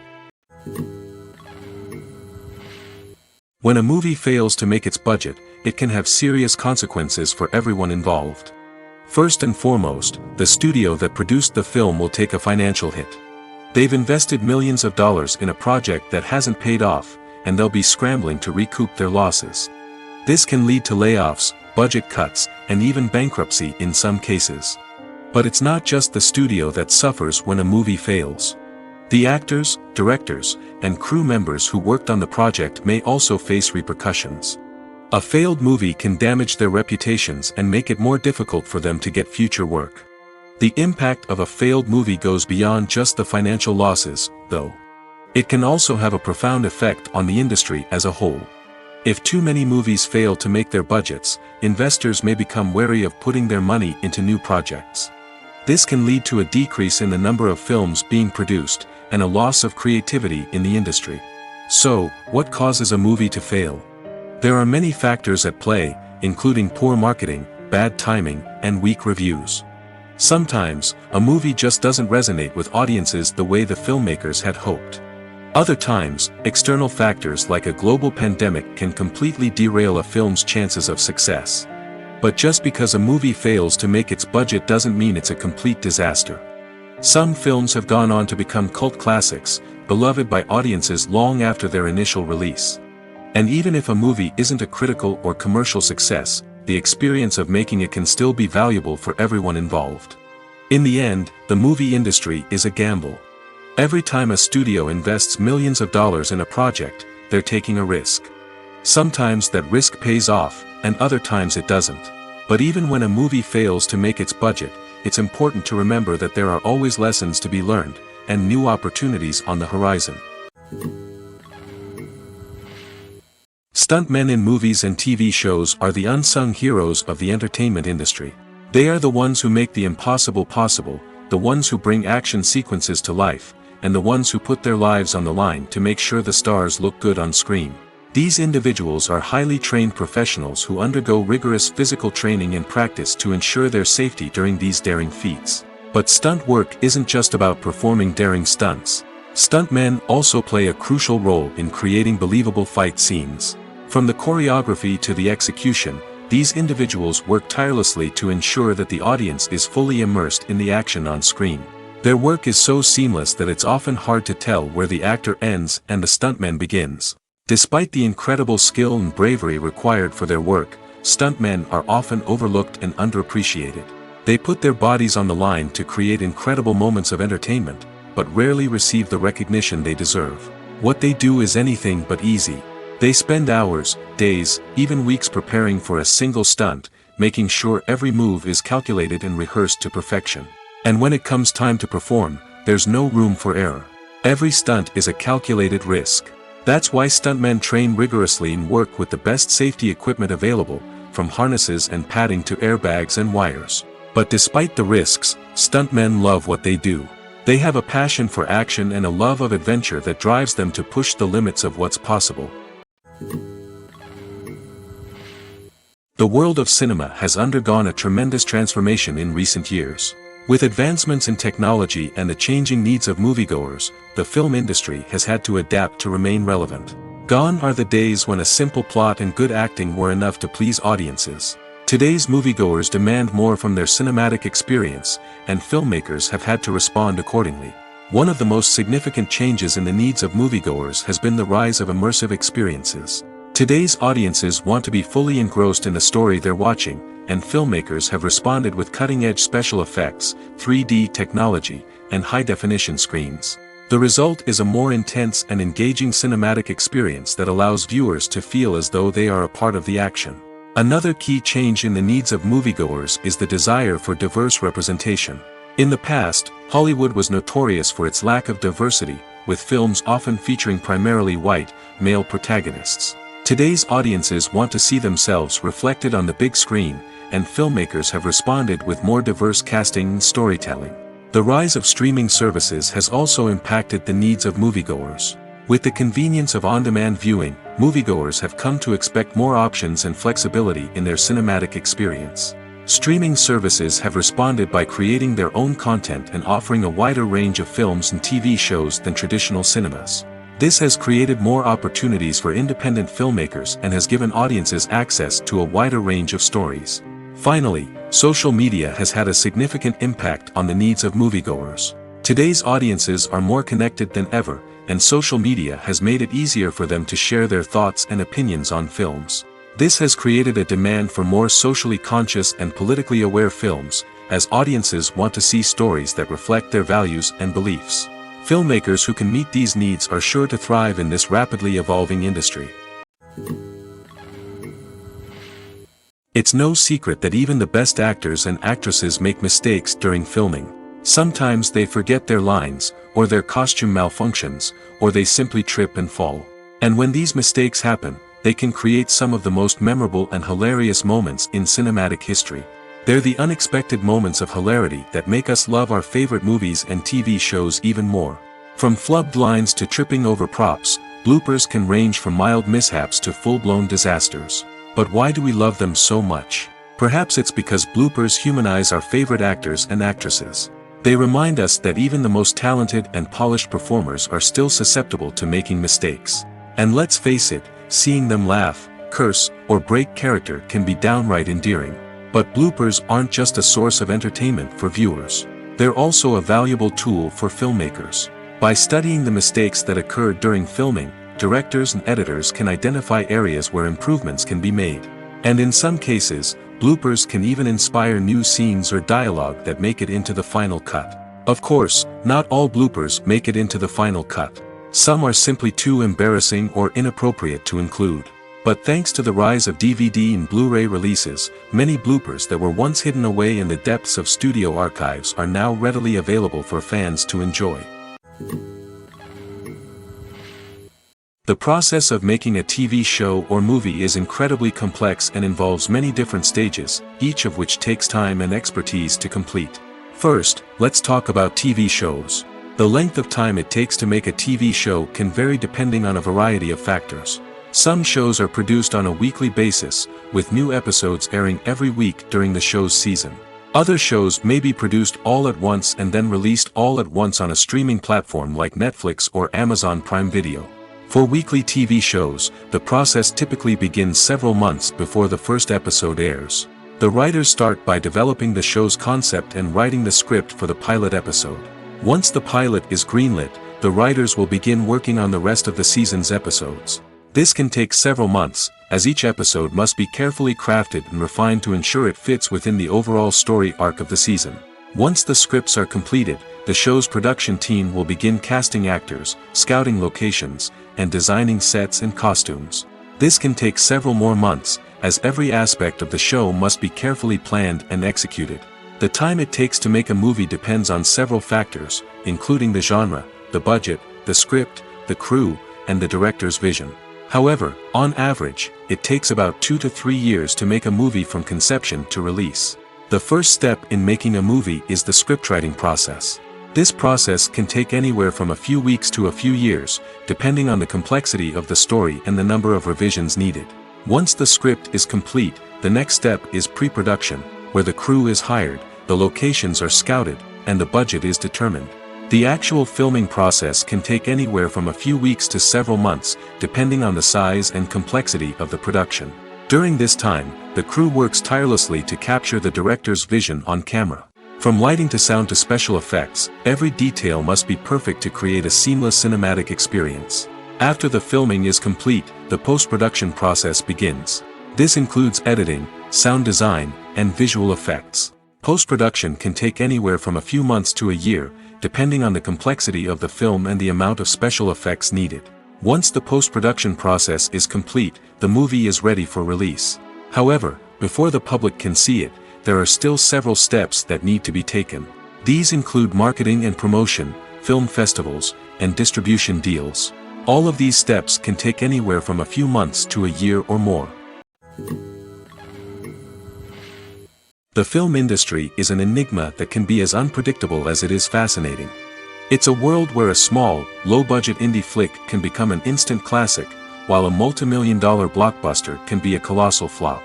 A: When a movie fails to make its budget, it can have serious consequences for everyone involved. First and foremost, the studio that produced the film will take a financial hit. They've invested millions of dollars in a project that hasn't paid off, and they'll be scrambling to recoup their losses. This can lead to layoffs, budget cuts, and even bankruptcy in some cases. But it's not just the studio that suffers when a movie fails. The actors, directors, and crew members who worked on the project may also face repercussions. A failed movie can damage their reputations and make it more difficult for them to get future work. The impact of a failed movie goes beyond just the financial losses, though. It can also have a profound effect on the industry as a whole. If too many movies fail to make their budgets, investors may become wary of putting their money into new projects. This can lead to a decrease in the number of films being produced, and a loss of creativity in the industry. So, what causes a movie to fail? There are many factors at play, including poor marketing, bad timing, and weak reviews. Sometimes, a movie just doesn't resonate with audiences the way the filmmakers had hoped. Other times, external factors like a global pandemic can completely derail a film's chances of success. But just because a movie fails to make its budget doesn't mean it's a complete disaster. Some films have gone on to become cult classics, beloved by audiences long after their initial release. And even if a movie isn't a critical or commercial success, the experience of making it can still be valuable for everyone involved. In the end, the movie industry is a gamble. Every time a studio invests millions of dollars in a project, they're taking a risk. Sometimes that risk pays off, and other times it doesn't. But even when a movie fails to make its budget, it's important to remember that there are always lessons to be learned, and new opportunities on the horizon. Stuntmen in movies and TV shows are the unsung heroes of the entertainment industry. They are the ones who make the impossible possible, the ones who bring action sequences to life, and the ones who put their lives on the line to make sure the stars look good on screen. These individuals are highly trained professionals who undergo rigorous physical training and practice to ensure their safety during these daring feats. But stunt work isn't just about performing daring stunts. Stuntmen also play a crucial role in creating believable fight scenes. From the choreography to the execution, these individuals work tirelessly to ensure that the audience is fully immersed in the action on screen. Their work is so seamless that it's often hard to tell where the actor ends and the stuntman begins. Despite the incredible skill and bravery required for their work, stuntmen are often overlooked and underappreciated. They put their bodies on the line to create incredible moments of entertainment, but rarely receive the recognition they deserve. What they do is anything but easy. They spend hours, days, even weeks preparing for a single stunt, making sure every move is calculated and rehearsed to perfection. And when it comes time to perform, there's no room for error. Every stunt is a calculated risk. That's why stuntmen train rigorously and work with the best safety equipment available, from harnesses and padding to airbags and wires. But despite the risks, stuntmen love what they do. They have a passion for action and a love of adventure that drives them to push the limits of what's possible. The world of cinema has undergone a tremendous transformation in recent years. With advancements in technology and the changing needs of moviegoers, the film industry has had to adapt to remain relevant. Gone are the days when a simple plot and good acting were enough to please audiences. Today's moviegoers demand more from their cinematic experience, and filmmakers have had to respond accordingly. One of the most significant changes in the needs of moviegoers has been the rise of immersive experiences. Today's audiences want to be fully engrossed in the story they're watching, and filmmakers have responded with cutting-edge special effects, 3D technology, and high-definition screens. The result is a more intense and engaging cinematic experience that allows viewers to feel as though they are a part of the action. Another key change in the needs of moviegoers is the desire for diverse representation. In the past, Hollywood was notorious for its lack of diversity, with films often featuring primarily white, male protagonists. Today's audiences want to see themselves reflected on the big screen, and filmmakers have responded with more diverse casting and storytelling. The rise of streaming services has also impacted the needs of moviegoers. With the convenience of on-demand viewing, moviegoers have come to expect more options and flexibility in their cinematic experience. Streaming services have responded by creating their own content and offering a wider range of films and TV shows than traditional cinemas. This has created more opportunities for independent filmmakers and has given audiences access to a wider range of stories. Finally, social media has had a significant impact on the needs of moviegoers. Today's audiences are more connected than ever, and social media has made it easier for them to share their thoughts and opinions on films. This has created a demand for more socially conscious and politically aware films, as audiences want to see stories that reflect their values and beliefs. Filmmakers who can meet these needs are sure to thrive in this rapidly evolving industry. It's no secret that even the best actors and actresses make mistakes during filming. Sometimes they forget their lines, or their costume malfunctions, or they simply trip and fall. And when these mistakes happen, they can create some of the most memorable and hilarious moments in cinematic history. They're the unexpected moments of hilarity that make us love our favorite movies and TV shows even more. From flubbed lines to tripping over props, bloopers can range from mild mishaps to full-blown disasters. But why do we love them so much? Perhaps it's because bloopers humanize our favorite actors and actresses. They remind us that even the most talented and polished performers are still susceptible to making mistakes. And let's face it, seeing them laugh, curse, or break character can be downright endearing. But bloopers aren't just a source of entertainment for viewers. They're also a valuable tool for filmmakers. By studying the mistakes that occurred during filming, directors and editors can identify areas where improvements can be made. And in some cases, bloopers can even inspire new scenes or dialogue that make it into the final cut. Of course, not all bloopers make it into the final cut. Some are simply too embarrassing or inappropriate to include. But thanks to the rise of DVD and Blu-ray releases, many bloopers that were once hidden away in the depths of studio archives are now readily available for fans to enjoy. The process of making a TV show or movie is incredibly complex and involves many different stages, each of which takes time and expertise to complete. First, let's talk about TV shows. The length of time it takes to make a TV show can vary depending on a variety of factors. Some shows are produced on a weekly basis, with new episodes airing every week during the show's season. Other shows may be produced all at once and then released all at once on a streaming platform like Netflix or Amazon Prime Video. For weekly TV shows, the process typically begins several months before the first episode airs. The writers start by developing the show's concept and writing the script for the pilot episode. Once the pilot is greenlit, the writers will begin working on the rest of the season's episodes. This can take several months, as each episode must be carefully crafted and refined to ensure it fits within the overall story arc of the season. Once the scripts are completed, the show's production team will begin casting actors, scouting locations, and designing sets and costumes. This can take several more months, as every aspect of the show must be carefully planned and executed. The time it takes to make a movie depends on several factors, including the genre, the budget, the script, the crew, and the director's vision. However, on average, it takes about 2 to 3 years to make a movie from conception to release. The first step in making a movie is the scriptwriting process. This process can take anywhere from a few weeks to a few years, depending on the complexity of the story and the number of revisions needed. Once the script is complete, the next step is pre-production, where the crew is hired, the locations are scouted, and the budget is determined. The actual filming process can take anywhere from a few weeks to several months, depending on the size and complexity of the production. During this time, the crew works tirelessly to capture the director's vision on camera. From lighting to sound to special effects, every detail must be perfect to create a seamless cinematic experience. After the filming is complete, the post-production process begins. This includes editing, sound design, and visual effects. Post-production can take anywhere from a few months to a year, depending on the complexity of the film and the amount of special effects needed. Once the post-production process is complete, the movie is ready for release. However, before the public can see it, there are still several steps that need to be taken. These include marketing and promotion, film festivals, and distribution deals. All of these steps can take anywhere from a few months to a year or more. The film industry is an enigma that can be as unpredictable as it is fascinating. It's a world where a small, low-budget indie flick can become an instant classic, while a multi-million-dollar blockbuster can be a colossal flop.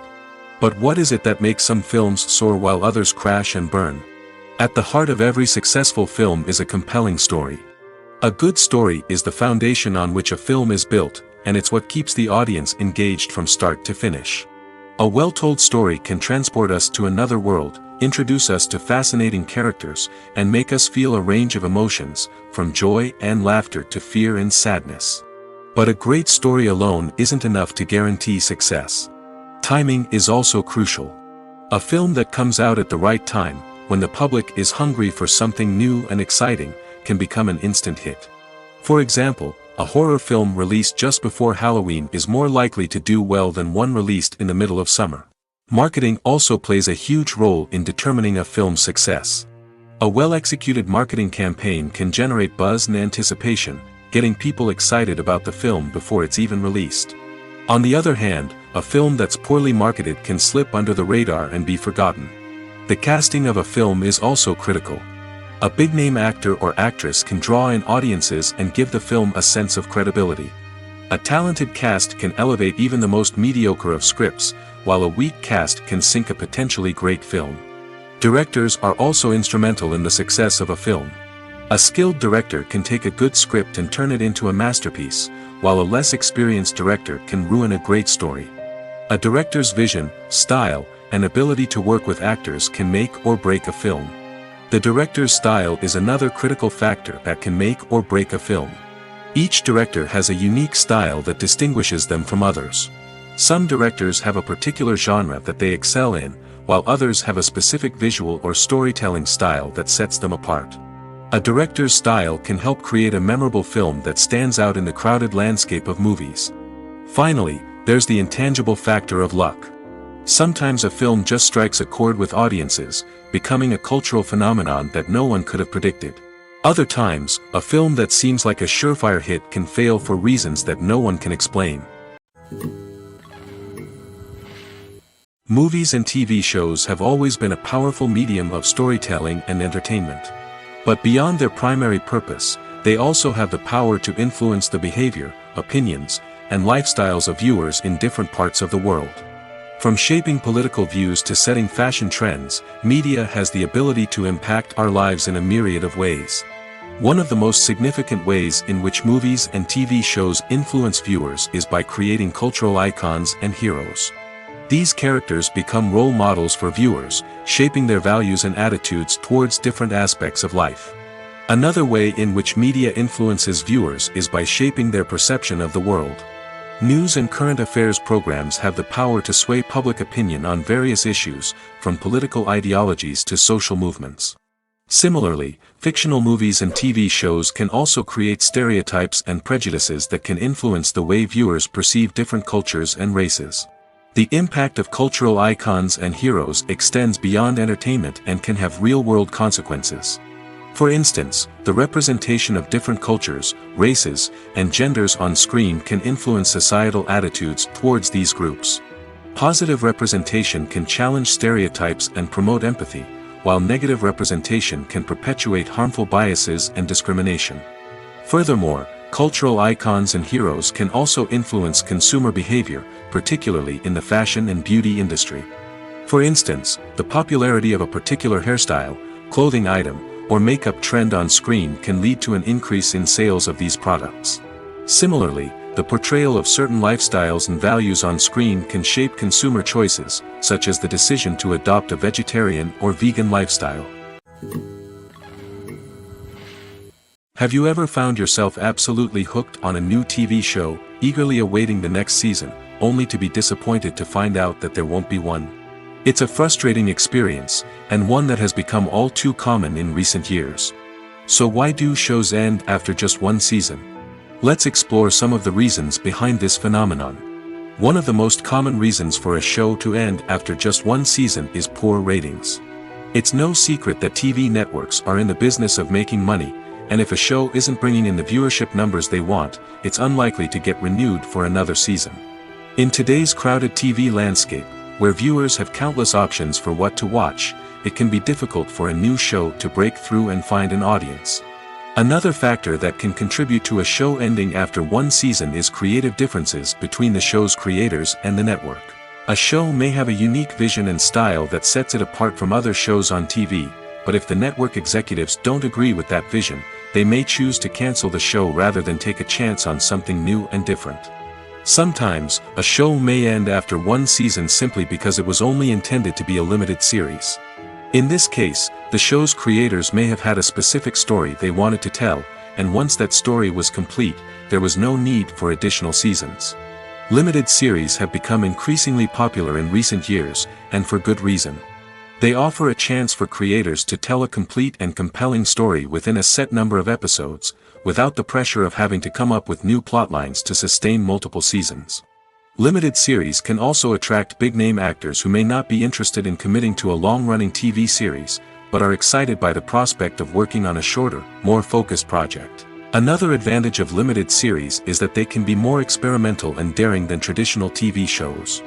A: But what is it that makes some films soar while others crash and burn? At the heart of every successful film is a compelling story. A good story is the foundation on which a film is built, and it's what keeps the audience engaged from start to finish. A well-told story can transport us to another world, introduce us to fascinating characters, and make us feel a range of emotions, from joy and laughter to fear and sadness. But a great story alone isn't enough to guarantee success. Timing is also crucial. A film that comes out at the right time, when the public is hungry for something new and exciting, can become an instant hit. For example, a horror film released just before Halloween is more likely to do well than one released in the middle of summer. Marketing also plays a huge role in determining a film's success. A well-executed marketing campaign can generate buzz and anticipation, getting people excited about the film before it's even released. On the other hand, a film that's poorly marketed can slip under the radar and be forgotten. The casting of a film is also critical. A big-name actor or actress can draw in audiences and give the film a sense of credibility. A talented cast can elevate even the most mediocre of scripts, while a weak cast can sink a potentially great film. Directors are also instrumental in the success of a film. A skilled director can take a good script and turn it into a masterpiece, while a less experienced director can ruin a great story. A director's vision, style, and ability to work with actors can make or break a film. The director's style is another critical factor that can make or break a film. Each director has a unique style that distinguishes them from others. Some directors have a particular genre that they excel in, while others have a specific visual or storytelling style that sets them apart. A director's style can help create a memorable film that stands out in the crowded landscape of movies. Finally, there's the intangible factor of luck. Sometimes a film just strikes a chord with audiences, becoming a cultural phenomenon that no one could have predicted. Other times, a film that seems like a surefire hit can fail for reasons that no one can explain. Movies and TV shows have always been a powerful medium of storytelling and entertainment. But beyond their primary purpose, they also have the power to influence the behavior, opinions, and lifestyles of viewers in different parts of the world. From shaping political views to setting fashion trends, media has the ability to impact our lives in a myriad of ways. One of the most significant ways in which movies and TV shows influence viewers is by creating cultural icons and heroes. These characters become role models for viewers, shaping their values and attitudes towards different aspects of life. Another way in which media influences viewers is by shaping their perception of the world. News and current affairs programs have the power to sway public opinion on various issues, from political ideologies to social movements. Similarly, fictional movies and TV shows can also create stereotypes and prejudices that can influence the way viewers perceive different cultures and races. The impact of cultural icons and heroes extends beyond entertainment and can have real-world consequences. For instance, the representation of different cultures, races, and genders on screen can influence societal attitudes towards these groups. Positive representation can challenge stereotypes and promote empathy, while negative representation can perpetuate harmful biases and discrimination. Furthermore, cultural icons and heroes can also influence consumer behavior, particularly in the fashion and beauty industry. For instance, the popularity of a particular hairstyle, clothing item, or makeup trend on screen can lead to an increase in sales of these products. Similarly, the portrayal of certain lifestyles and values on screen can shape consumer choices, such as the decision to adopt a vegetarian or vegan lifestyle. Have you ever found yourself absolutely hooked on a new TV show, eagerly awaiting the next season, only to be disappointed to find out that there won't be one? It's a frustrating experience, and one that has become all too common in recent years. So why do shows end after just one season? Let's explore some of the reasons behind this phenomenon. One of the most common reasons for a show to end after just one season is poor ratings. It's no secret that TV networks are in the business of making money, and if a show isn't bringing in the viewership numbers they want, it's unlikely to get renewed for another season. In today's crowded TV landscape, where viewers have countless options for what to watch, it can be difficult for a new show to break through and find an audience. Another factor that can contribute to a show ending after one season is creative differences between the show's creators and the network. A show may have a unique vision and style that sets it apart from other shows on TV, but if the network executives don't agree with that vision, they may choose to cancel the show rather than take a chance on something new and different. Sometimes, a show may end after one season simply because it was only intended to be a limited series. In this case, the show's creators may have had a specific story they wanted to tell, and once that story was complete, there was no need for additional seasons. Limited series have become increasingly popular in recent years, and for good reason. They offer a chance for creators to tell a complete and compelling story within a set number of episodes, without the pressure of having to come up with new plotlines to sustain multiple seasons. Limited series can also attract big-name actors who may not be interested in committing to a long-running TV series, but are excited by the prospect of working on a shorter, more focused project. Another advantage of limited series is that they can be more experimental and daring than traditional TV shows.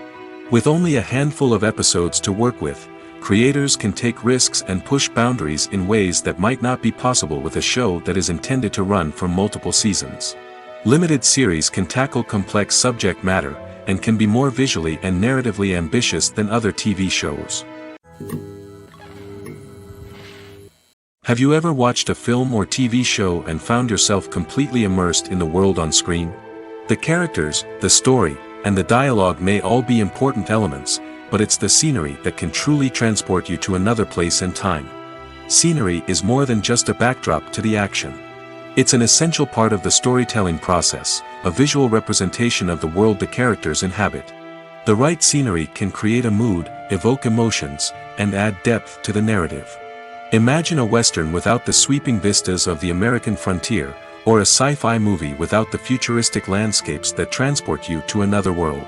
A: With only a handful of episodes to work with, creators can take risks and push boundaries in ways that might not be possible with a show that is intended to run for multiple seasons. Limited series can tackle complex subject matter, and can be more visually and narratively ambitious than other TV shows. Have you ever watched a film or TV show and found yourself completely immersed in the world on screen? The characters, the story, and the dialogue may all be important elements, but it's the scenery that can truly transport you to another place and time. Scenery is more than just a backdrop to the action. It's an essential part of the storytelling process, a visual representation of the world the characters inhabit. The right scenery can create a mood, evoke emotions, and add depth to the narrative. Imagine a Western without the sweeping vistas of the American frontier, or a sci-fi movie without the futuristic landscapes that transport you to another world.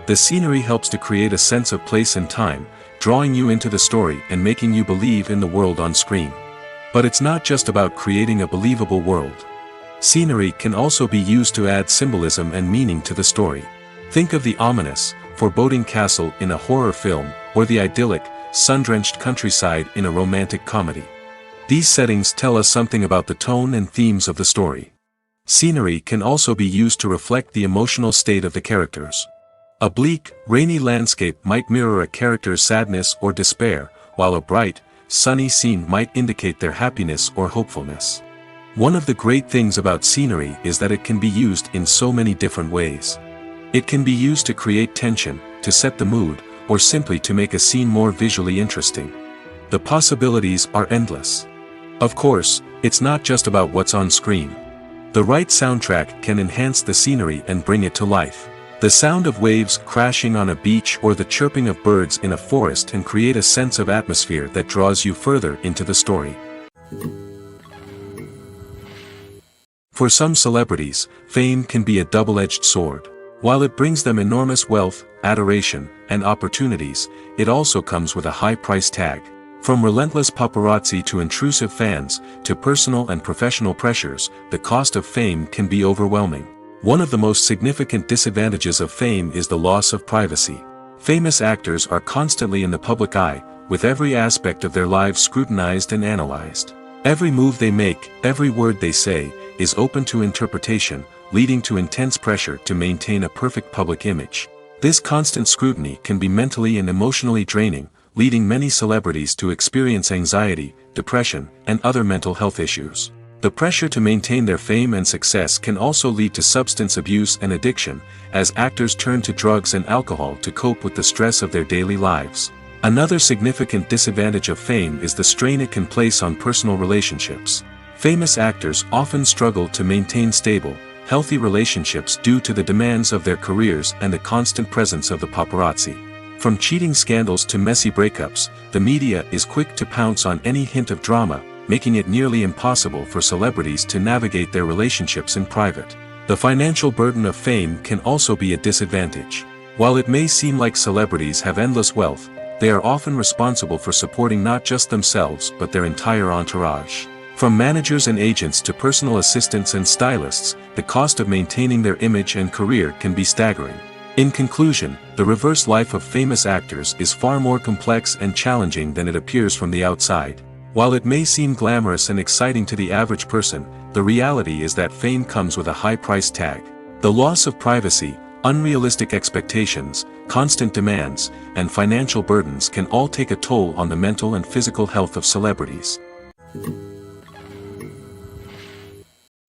A: The scenery helps to create a sense of place and time, drawing you into the story and making you believe in the world on screen. But it's not just about creating a believable world. Scenery can also be used to add symbolism and meaning to the story. Think of the ominous, foreboding castle in a horror film, or the idyllic, sun-drenched countryside in a romantic comedy. These settings tell us something about the tone and themes of the story. Scenery can also be used to reflect the emotional state of the characters. A bleak, rainy landscape might mirror a character's sadness or despair, while a bright, sunny scene might indicate their happiness or hopefulness. One of the great things about scenery is that it can be used in so many different ways. It can be used to create tension, to set the mood, or simply to make a scene more visually interesting. The possibilities are endless. Of course, it's not just about what's on screen. The right soundtrack can enhance the scenery and bring it to life. The sound of waves crashing on a beach or the chirping of birds in a forest can create a sense of atmosphere that draws you further into the story. For some celebrities, fame can be a double-edged sword. While it brings them enormous wealth, adoration, and opportunities, it also comes with a high price tag. From relentless paparazzi to intrusive fans, to personal and professional pressures, the cost of fame can be overwhelming. One of the most significant disadvantages of fame is the loss of privacy. Famous actors are constantly in the public eye, with every aspect of their lives scrutinized and analyzed. Every move they make, every word they say, is open to interpretation, leading to intense pressure to maintain a perfect public image. This constant scrutiny can be mentally and emotionally draining, leading many celebrities to experience anxiety, depression, and other mental health issues. The pressure to maintain their fame and success can also lead to substance abuse and addiction, as actors turn to drugs and alcohol to cope with the stress of their daily lives. Another significant disadvantage of fame is the strain it can place on personal relationships. Famous actors often struggle to maintain stable, healthy relationships due to the demands of their careers and the constant presence of the paparazzi. From cheating scandals to messy breakups, the media is quick to pounce on any hint of drama, making it nearly impossible for celebrities to navigate their relationships in private. The financial burden of fame can also be a disadvantage. While it may seem like celebrities have endless wealth, they are often responsible for supporting not just themselves but their entire entourage. From managers and agents to personal assistants and stylists, the cost of maintaining their image and career can be staggering. In conclusion, the reverse life of famous actors is far more complex and challenging than it appears from the outside. While it may seem glamorous and exciting to the average person, the reality is that fame comes with a high price tag. The loss of privacy, unrealistic expectations, constant demands, and financial burdens can all take a toll on the mental and physical health of celebrities.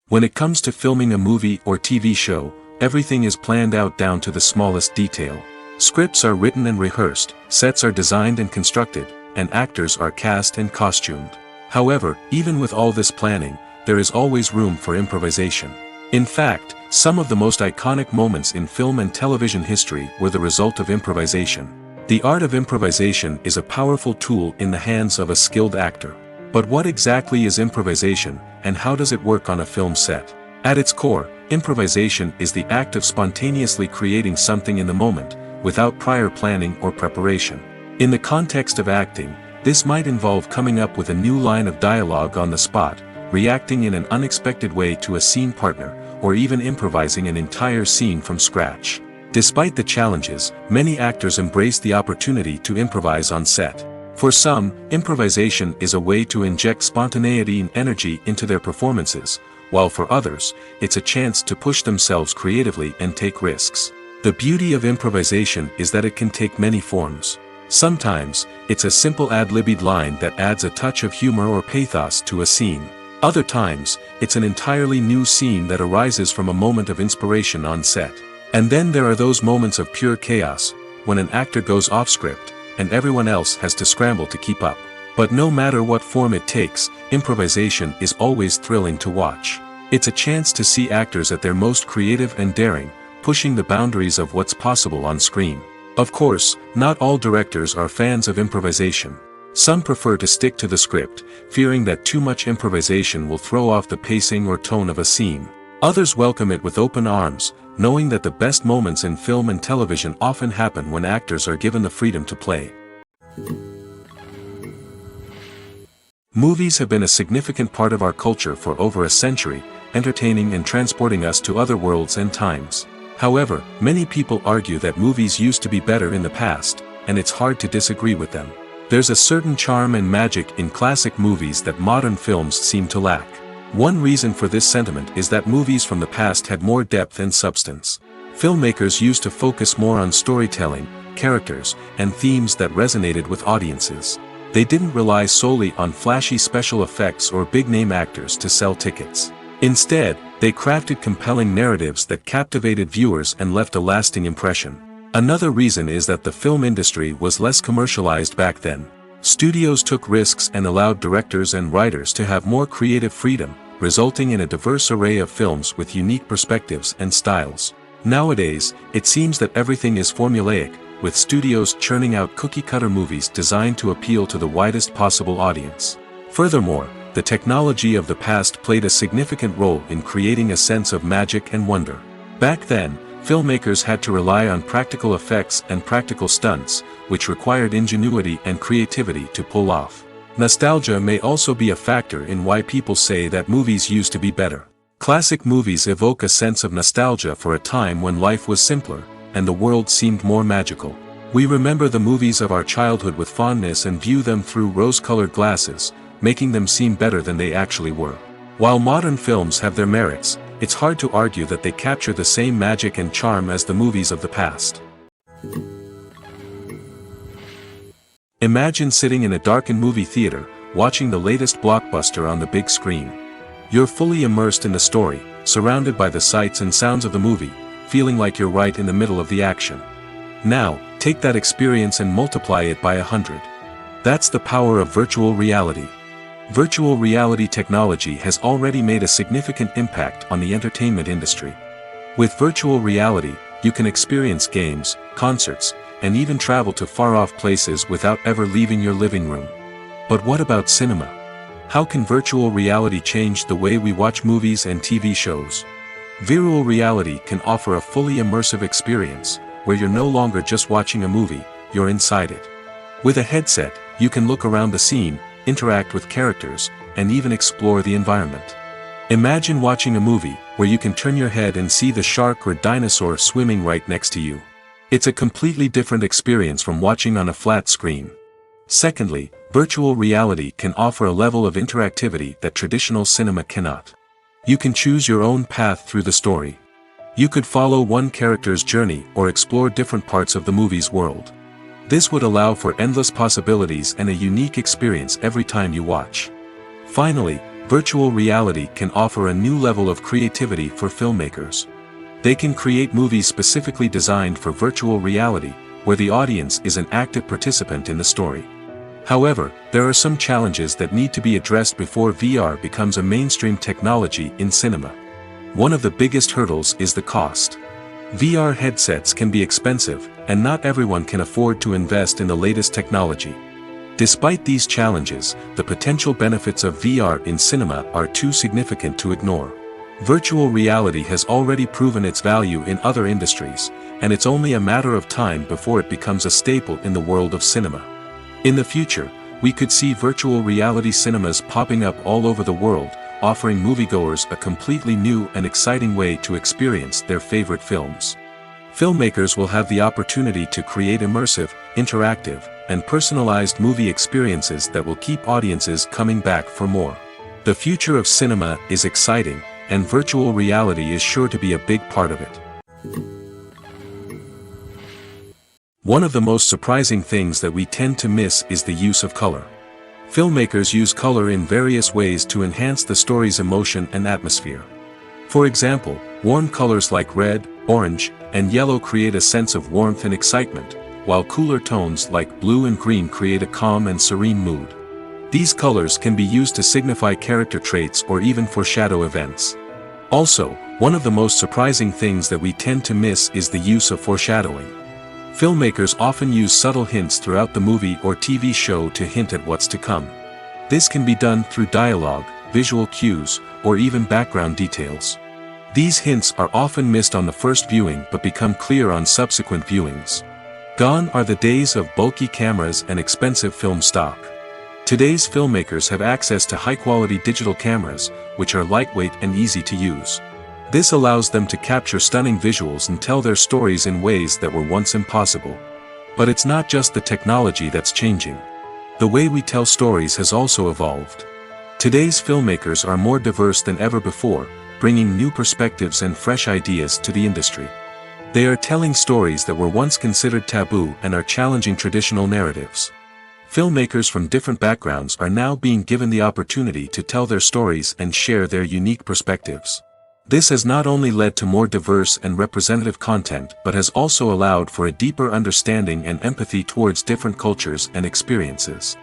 A: When it comes to filming a movie or TV show, everything is planned out down to the smallest detail. Scripts are written and rehearsed, sets are designed and constructed, and actors are cast and costumed. However, even with all this planning, there is always room for improvisation. In fact, some of the most iconic moments in film and television history were the result of improvisation. The art of improvisation is a powerful tool in the hands of a skilled actor. But what exactly is improvisation, and how does it work on a film set? At its core, improvisation is the act of spontaneously creating something in the moment, without prior planning or preparation. In the context of acting, this might involve coming up with a new line of dialogue on the spot, reacting in an unexpected way to a scene partner, or even improvising an entire scene from scratch. Despite the challenges, many actors embrace the opportunity to improvise on set. For some, improvisation is a way to inject spontaneity and energy into their performances, while for others, it's a chance to push themselves creatively and take risks. The beauty of improvisation is that it can take many forms. Sometimes, it's a simple ad-libbed line that adds a touch of humor or pathos to a scene. Other times, it's an entirely new scene that arises from a moment of inspiration on set. And then there are those moments of pure chaos, when an actor goes off script, and everyone else has to scramble to keep up. But no matter what form it takes, improvisation is always thrilling to watch. It's a chance to see actors at their most creative and daring, pushing the boundaries of what's possible on screen. Of course, not all directors are fans of improvisation. Some prefer to stick to the script, fearing that too much improvisation will throw off the pacing or tone of a scene. Others welcome it with open arms, knowing that the best moments in film and television often happen when actors are given the freedom to play. Movies have been a significant part of our culture for over a century, entertaining and transporting us to other worlds and times. However, many people argue that movies used to be better in the past, and it's hard to disagree with them. There's a certain charm and magic in classic movies that modern films seem to lack. One reason for this sentiment is that movies from the past had more depth and substance. Filmmakers used to focus more on storytelling, characters, and themes that resonated with audiences. They didn't rely solely on flashy special effects or big-name actors to sell tickets. Instead, they crafted compelling narratives that captivated viewers and left a lasting impression. Another reason is that the film industry was less commercialized back then. Studios took risks and allowed directors and writers to have more creative freedom, resulting in a diverse array of films with unique perspectives and styles. Nowadays, it seems that everything is formulaic, with studios churning out cookie-cutter movies designed to appeal to the widest possible audience. Furthermore, the technology of the past played a significant role in creating a sense of magic and wonder. Back then, filmmakers had to rely on practical effects and practical stunts, which required ingenuity and creativity to pull off. Nostalgia may also be a factor in why people say that movies used to be better. Classic movies evoke a sense of nostalgia for a time when life was simpler, and the world seemed more magical. We remember the movies of our childhood with fondness and view them through rose-colored glasses, making them seem better than they actually were. While modern films have their merits, it's hard to argue that they capture the same magic and charm as the movies of the past. Imagine sitting in a darkened movie theater, watching the latest blockbuster on the big screen. You're fully immersed in the story, surrounded by the sights and sounds of the movie, feeling like you're right in the middle of the action. Now, take that experience and multiply it by 100. That's the power of virtual reality. Virtual reality technology has already made a significant impact on the entertainment industry. With virtual reality, you can experience games, concerts, and even travel to far-off places without ever leaving your living room. But what about cinema? How can virtual reality change the way we watch movies and TV shows? Virtual reality can offer a fully immersive experience, where you're no longer just watching a movie, you're inside it. With a headset, you can look around the scene, interact with characters, and even explore the environment. Imagine watching a movie where you can turn your head and see the shark or dinosaur swimming right next to you. It's a completely different experience from watching on a flat screen. Secondly, virtual reality can offer a level of interactivity that traditional cinema cannot. You can choose your own path through the story. You could follow one character's journey or explore different parts of the movie's world. This would allow for endless possibilities and a unique experience every time you watch. Finally, virtual reality can offer a new level of creativity for filmmakers. They can create movies specifically designed for virtual reality, where the audience is an active participant in the story. However, there are some challenges that need to be addressed before VR becomes a mainstream technology in cinema. One of the biggest hurdles is the cost. VR headsets can be expensive, and not everyone can afford to invest in the latest technology. Despite these challenges, the potential benefits of VR in cinema are too significant to ignore. Virtual reality has already proven its value in other industries, and it's only a matter of time before it becomes a staple in the world of cinema. In the future, we could see virtual reality cinemas popping up all over the world, offering moviegoers a completely new and exciting way to experience their favorite films. Filmmakers will have the opportunity to create immersive, interactive, and personalized movie experiences that will keep audiences coming back for more. The future of cinema is exciting, and virtual reality is sure to be a big part of it. One of the most surprising things that we tend to miss is the use of color. Filmmakers use color in various ways to enhance the story's emotion and atmosphere. For example, warm colors like red, orange, and yellow create a sense of warmth and excitement, while cooler tones like blue and green create a calm and serene mood. These colors can be used to signify character traits or even foreshadow events. Also, one of the most surprising things that we tend to miss is the use of foreshadowing. Filmmakers often use subtle hints throughout the movie or TV show to hint at what's to come. This can be done through dialogue, visual cues, or even background details. These hints are often missed on the first viewing but become clear on subsequent viewings. Gone are the days of bulky cameras and expensive film stock. Today's filmmakers have access to high-quality digital cameras, which are lightweight and easy to use. This allows them to capture stunning visuals and tell their stories in ways that were once impossible. But it's not just the technology that's changing. The way we tell stories has also evolved. Today's filmmakers are more diverse than ever before, bringing new perspectives and fresh ideas to the industry. They are telling stories that were once considered taboo and are challenging traditional narratives. Filmmakers from different backgrounds are now being given the opportunity to tell their stories and share their unique perspectives. This has not only led to more diverse and representative content but has also allowed for a deeper understanding and empathy towards different cultures and experiences.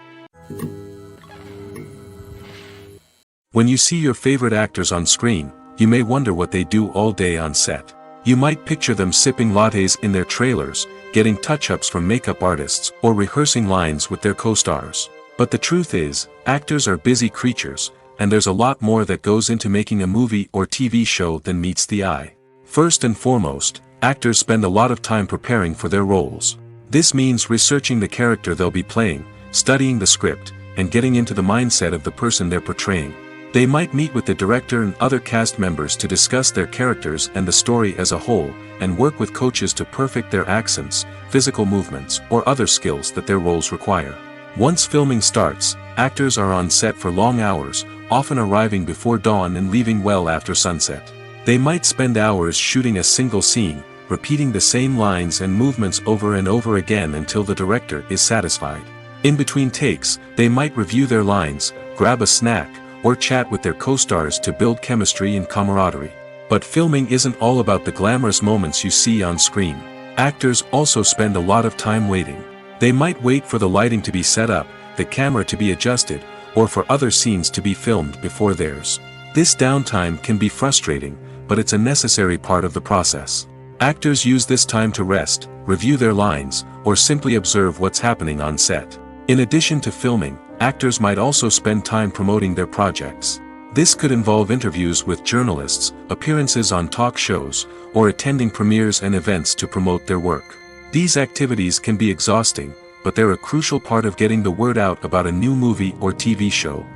A: When you see your favorite actors on screen, you may wonder what they do all day on set. You might picture them sipping lattes in their trailers, getting touch-ups from makeup artists, or rehearsing lines with their co-stars. But the truth is, actors are busy creatures, and there's a lot more that goes into making a movie or TV show than meets the eye. First and foremost, actors spend a lot of time preparing for their roles. This means researching the character they'll be playing, studying the script, and getting into the mindset of the person they're portraying. They might meet with the director and other cast members to discuss their characters and the story as a whole, and work with coaches to perfect their accents, physical movements, or other skills that their roles require. Once filming starts, actors are on set for long hours, often arriving before dawn and leaving well after sunset. They might spend hours shooting a single scene, repeating the same lines and movements over and over again until the director is satisfied. In between takes, they might review their lines, grab a snack, or chat with their co-stars to build chemistry and camaraderie. But filming isn't all about the glamorous moments you see on screen. Actors also spend a lot of time waiting. They might wait for the lighting to be set up, the camera to be adjusted, or for other scenes to be filmed before theirs. This downtime can be frustrating, but it's a necessary part of the process. Actors use this time to rest, review their lines, or simply observe what's happening on set. In addition to filming, actors might also spend time promoting their projects. This could involve interviews with journalists, appearances on talk shows, or attending premieres and events to promote their work. These activities can be exhausting, but they're a crucial part of getting the word out about a new movie or TV show.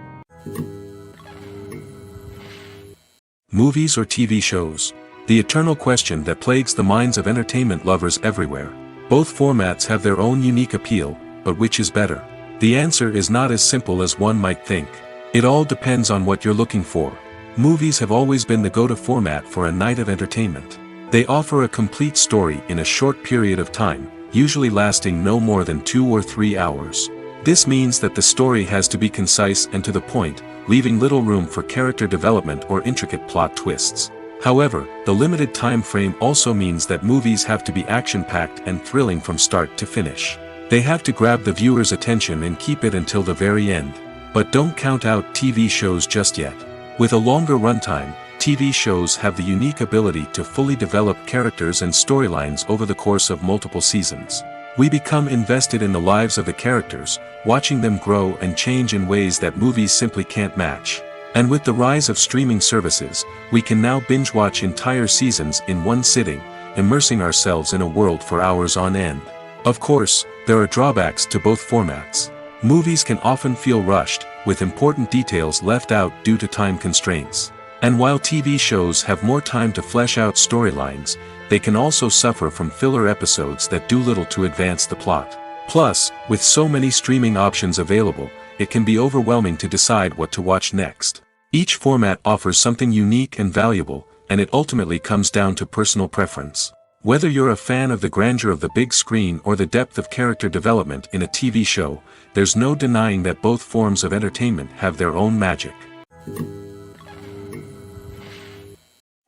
A: Movies or TV shows? The eternal question that plagues the minds of entertainment lovers everywhere. Both formats have their own unique appeal, but which is better? The answer is not as simple as one might think. It all depends on what you're looking for. Movies have always been the go-to format for a night of entertainment. They offer a complete story in a short period of time, usually lasting no more than 2 or 3 hours. This means that the story has to be concise and to the point, leaving little room for character development or intricate plot twists. However, the limited time frame also means that movies have to be action-packed and thrilling from start to finish. They have to grab the viewer's attention and keep it until the very end. But don't count out TV shows just yet. With a longer runtime, TV shows have the unique ability to fully develop characters and storylines over the course of multiple seasons. We become invested in the lives of the characters, watching them grow and change in ways that movies simply can't match. And with the rise of streaming services, we can now binge-watch entire seasons in one sitting, immersing ourselves in a world for hours on end. Of course, there are drawbacks to both formats. Movies can often feel rushed, with important details left out due to time constraints. And while TV shows have more time to flesh out storylines, they can also suffer from filler episodes that do little to advance the plot. Plus, with so many streaming options available, it can be overwhelming to decide what to watch next. Each format offers something unique and valuable, and it ultimately comes down to personal preference. Whether you're a fan of the grandeur of the big screen or the depth of character development in a TV show, there's no denying that both forms of entertainment have their own magic.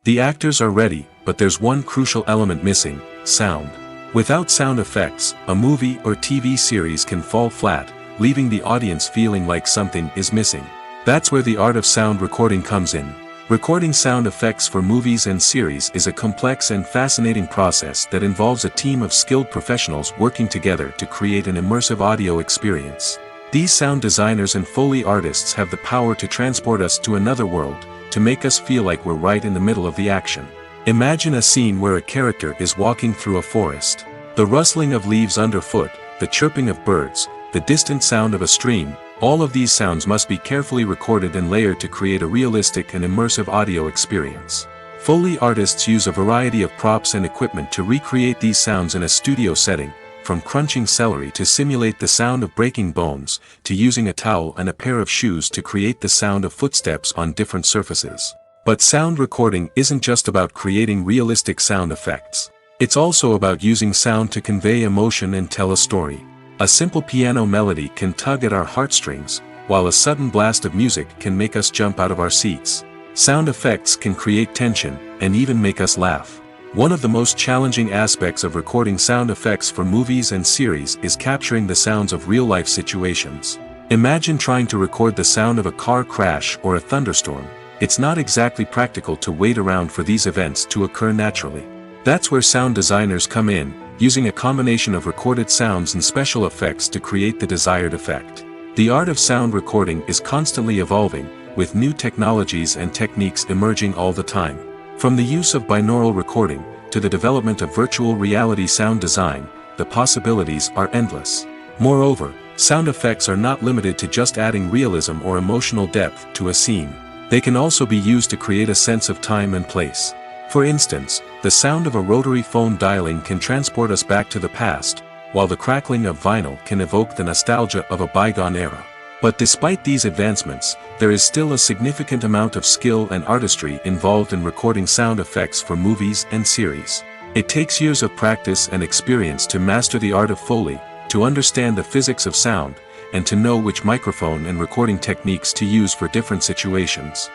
A: The actors are ready, but there's one crucial element missing: sound. Without sound effects, a movie or TV series can fall flat, leaving the audience feeling like something is missing. That's where the art of sound recording comes in. Recording sound effects for movies and series is a complex and fascinating process that involves a team of skilled professionals working together to create an immersive audio experience. These sound designers and Foley artists have the power to transport us to another world, to make us feel like we're right in the middle of the action. Imagine a scene where a character is walking through a forest. The rustling of leaves underfoot, the chirping of birds, the distant sound of a stream, all of these sounds must be carefully recorded and layered to create a realistic and immersive audio experience. Foley artists use a variety of props and equipment to recreate these sounds in a studio setting, from crunching celery to simulate the sound of breaking bones, to using a towel and a pair of shoes to create the sound of footsteps on different surfaces. But sound recording isn't just about creating realistic sound effects. It's also about using sound to convey emotion and tell a story. A simple piano melody can tug at our heartstrings, while a sudden blast of music can make us jump out of our seats. Sound effects can create tension, and even make us laugh. One of the most challenging aspects of recording sound effects for movies and series is capturing the sounds of real-life situations. Imagine trying to record the sound of a car crash or a thunderstorm. It's not exactly practical to wait around for these events to occur naturally. That's where sound designers come in, using a combination of recorded sounds and special effects to create the desired effect. The art of sound recording is constantly evolving, with new technologies and techniques emerging all the time. From the use of binaural recording, to the development of virtual reality sound design, the possibilities are endless. Moreover, sound effects are not limited to just adding realism or emotional depth to a scene. They can also be used to create a sense of time and place. For instance, the sound of a rotary phone dialing can transport us back to the past, while the crackling of vinyl can evoke the nostalgia of a bygone era. But despite these advancements, there is still a significant amount of skill and artistry involved in recording sound effects for movies and series. It takes years of practice and experience to master the art of Foley, to understand the physics of sound, and to know which microphone and recording techniques to use for different situations.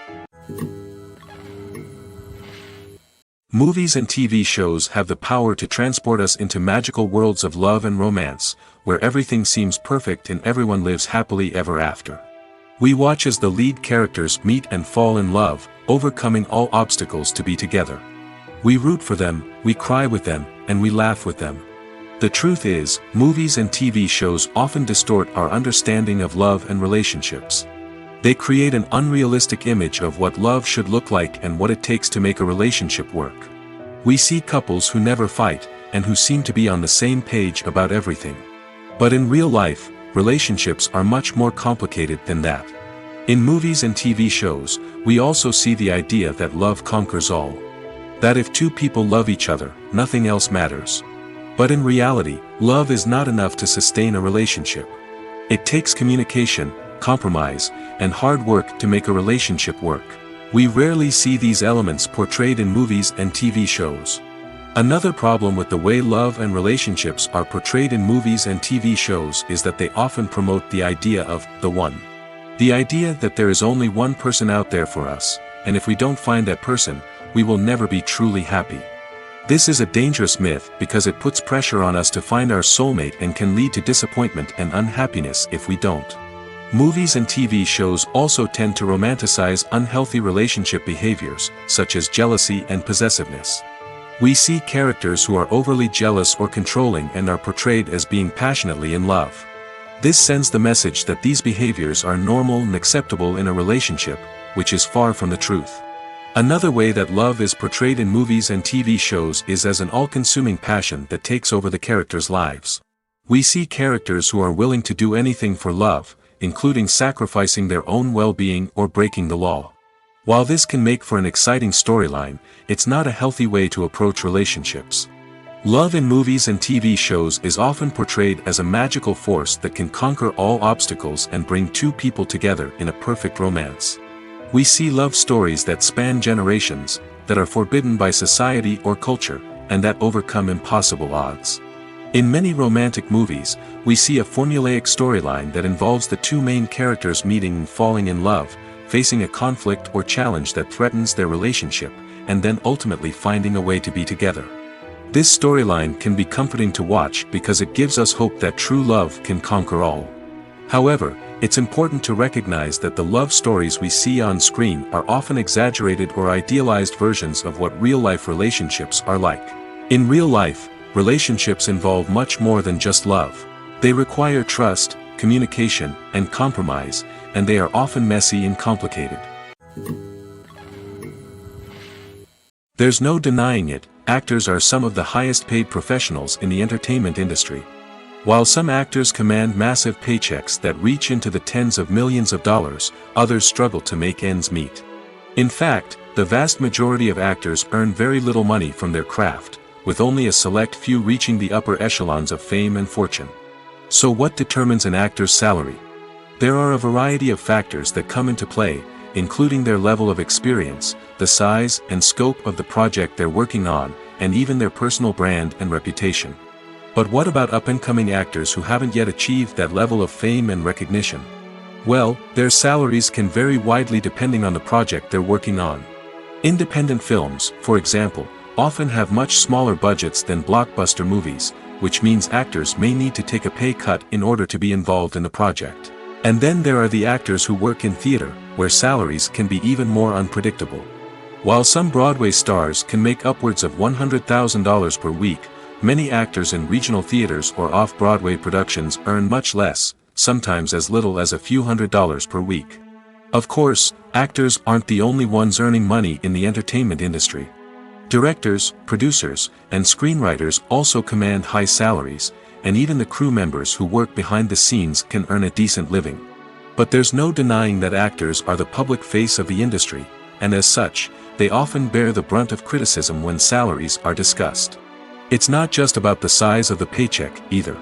A: Movies and TV shows have the power to transport us into magical worlds of love and romance, where everything seems perfect and everyone lives happily ever after. We watch as the lead characters meet and fall in love, overcoming all obstacles to be together. We root for them, we cry with them, and we laugh with them. The truth is, movies and TV shows often distort our understanding of love and relationships. They create an unrealistic image of what love should look like and what it takes to make a relationship work. We see couples who never fight, and who seem to be on the same page about everything. But in real life, relationships are much more complicated than that. In movies and TV shows, we also see the idea that love conquers all. That if two people love each other, nothing else matters. But in reality, love is not enough to sustain a relationship. It takes communication, compromise, and hard work to make a relationship work. We rarely see these elements portrayed in movies and TV shows. Another problem with the way love and relationships are portrayed in movies and TV shows is that they often promote the idea of the one. The idea that there is only one person out there for us, and if we don't find that person, we will never be truly happy. This is a dangerous myth because it puts pressure on us to find our soulmate and can lead to disappointment and unhappiness if we don't. Movies and TV shows also tend to romanticize unhealthy relationship behaviors, such as jealousy and possessiveness. We see characters who are overly jealous or controlling and are portrayed as being passionately in love. This sends the message that these behaviors are normal and acceptable in a relationship, which is far from the truth. Another way that love is portrayed in movies and TV shows is as an all-consuming passion that takes over the characters' lives. We see characters who are willing to do anything for love, including sacrificing their own well-being or breaking the law. While this can make for an exciting storyline, it's not a healthy way to approach relationships. Love in movies and TV shows is often portrayed as a magical force that can conquer all obstacles and bring two people together in a perfect romance. We see love stories that span generations, that are forbidden by society or culture, and that overcome impossible odds. In many romantic movies, we see a formulaic storyline that involves the two main characters meeting and falling in love, facing a conflict or challenge that threatens their relationship, and then ultimately finding a way to be together. This storyline can be comforting to watch because it gives us hope that true love can conquer all. However, it's important to recognize that the love stories we see on screen are often exaggerated or idealized versions of what real-life relationships are like. In real life, relationships involve much more than just love. They require trust, communication, and compromise, and they are often messy and complicated. There's no denying it, actors are some of the highest-paid professionals in the entertainment industry. While some actors command massive paychecks that reach into the tens of millions of dollars, others struggle to make ends meet. In fact, the vast majority of actors earn very little money from their craft, with only a select few reaching the upper echelons of fame and fortune. So what determines an actor's salary? There are a variety of factors that come into play, including their level of experience, the size and scope of the project they're working on, and even their personal brand and reputation. But what about up-and-coming actors who haven't yet achieved that level of fame and recognition? Well, their salaries can vary widely depending on the project they're working on. Independent films, for example, often have much smaller budgets than blockbuster movies, which means actors may need to take a pay cut in order to be involved in the project. And then there are the actors who work in theater, where salaries can be even more unpredictable. While some Broadway stars can make upwards of $100,000 per week, many actors in regional theaters or off-Broadway productions earn much less, sometimes as little as a few $100s per week. Of course, actors aren't the only ones earning money in the entertainment industry. Directors, producers, and screenwriters also command high salaries, and even the crew members who work behind the scenes can earn a decent living. But there's no denying that actors are the public face of the industry, and as such, they often bear the brunt of criticism when salaries are discussed. It's not just about the size of the paycheck, either.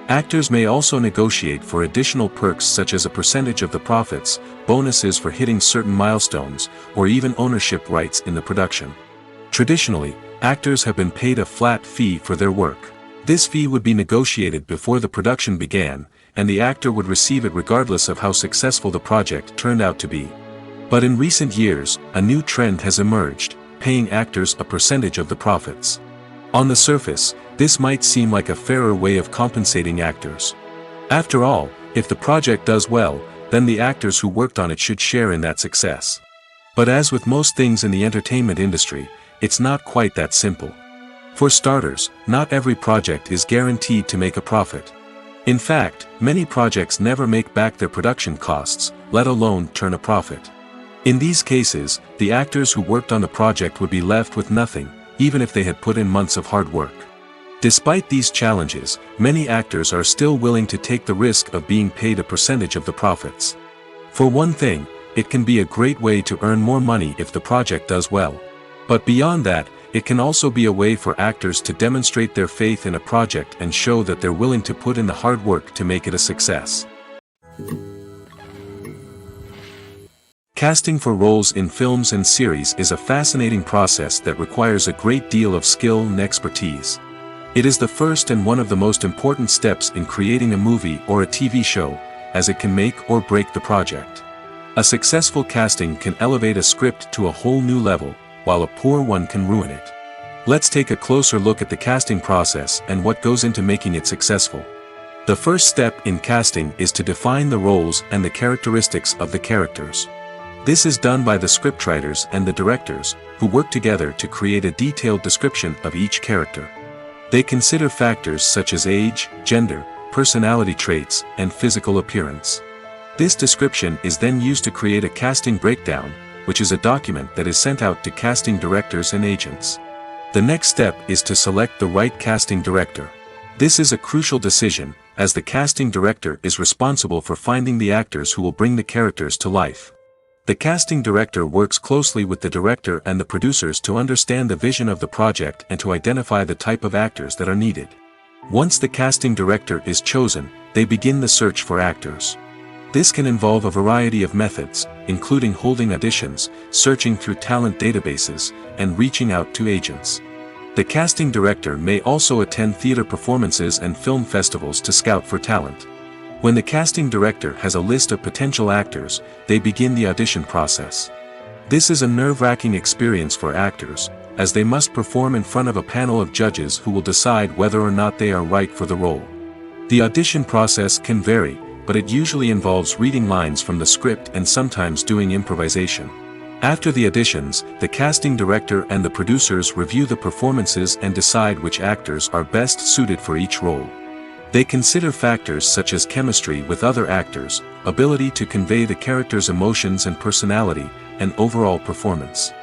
A: Actors may also negotiate for additional perks such as a percentage of the profits, bonuses for hitting certain milestones, or even ownership rights in the production. Traditionally, actors have been paid a flat fee for their work. This fee would be negotiated before the production began, and the actor would receive it regardless of how successful the project turned out to be. But in recent years, a new trend has emerged, paying actors a percentage of the profits. On the surface, this might seem like a fairer way of compensating actors. After all, if the project does well, then the actors who worked on it should share in that success. But as with most things in the entertainment industry, it's not quite that simple. For starters, not every project is guaranteed to make a profit. In fact, many projects never make back their production costs, let alone turn a profit. In these cases, the actors who worked on the project would be left with nothing, even if they had put in months of hard work. Despite these challenges, many actors are still willing to take the risk of being paid a percentage of the profits. For one thing, it can be a great way to earn more money if the project does well. But beyond that, it can also be a way for actors to demonstrate their faith in a project and show that they're willing to put in the hard work to make it a success. Casting for roles in films and series is a fascinating process that requires a great deal of skill and expertise. It is the first and one of the most important steps in creating a movie or a TV show, as it can make or break the project. A successful casting can elevate a script to a whole new level, while a poor one can ruin it. Let's take a closer look at the casting process and what goes into making it successful. The first step in casting is to define the roles and the characteristics of the characters. This is done by the scriptwriters and the directors, who work together to create a detailed description of each character. They consider factors such as age, gender, personality traits, and physical appearance. This description is then used to create a casting breakdown, which is a document that is sent out to casting directors and agents. The next step is to select the right casting director. This is a crucial decision, as the casting director is responsible for finding the actors who will bring the characters to life. The casting director works closely with the director and the producers to understand the vision of the project and to identify the type of actors that are needed. Once the casting director is chosen, they begin the search for actors. This can involve a variety of methods, including holding auditions, searching through talent databases, and reaching out to agents. The casting director may also attend theater performances and film festivals to scout for talent. When the casting director has a list of potential actors, they begin the audition process. This is a nerve-wracking experience for actors, as they must perform in front of a panel of judges who will decide whether or not they are right for the role. The audition process can vary, but it usually involves reading lines from the script and sometimes doing improvisation. After the auditions, the casting director and the producers review the performances and decide which actors are best suited for each role. They consider factors such as chemistry with other actors, ability to convey the character's emotions and personality, and overall performance.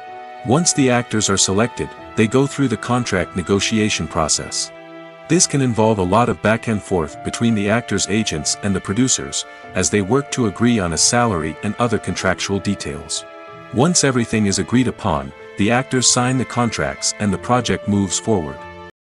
A: Once the actors are selected, they go through the contract negotiation process. This can involve a lot of back and forth between the actors' agents and the producers, as they work to agree on a salary and other contractual details. Once everything is agreed upon, the actors sign the contracts and the project moves forward.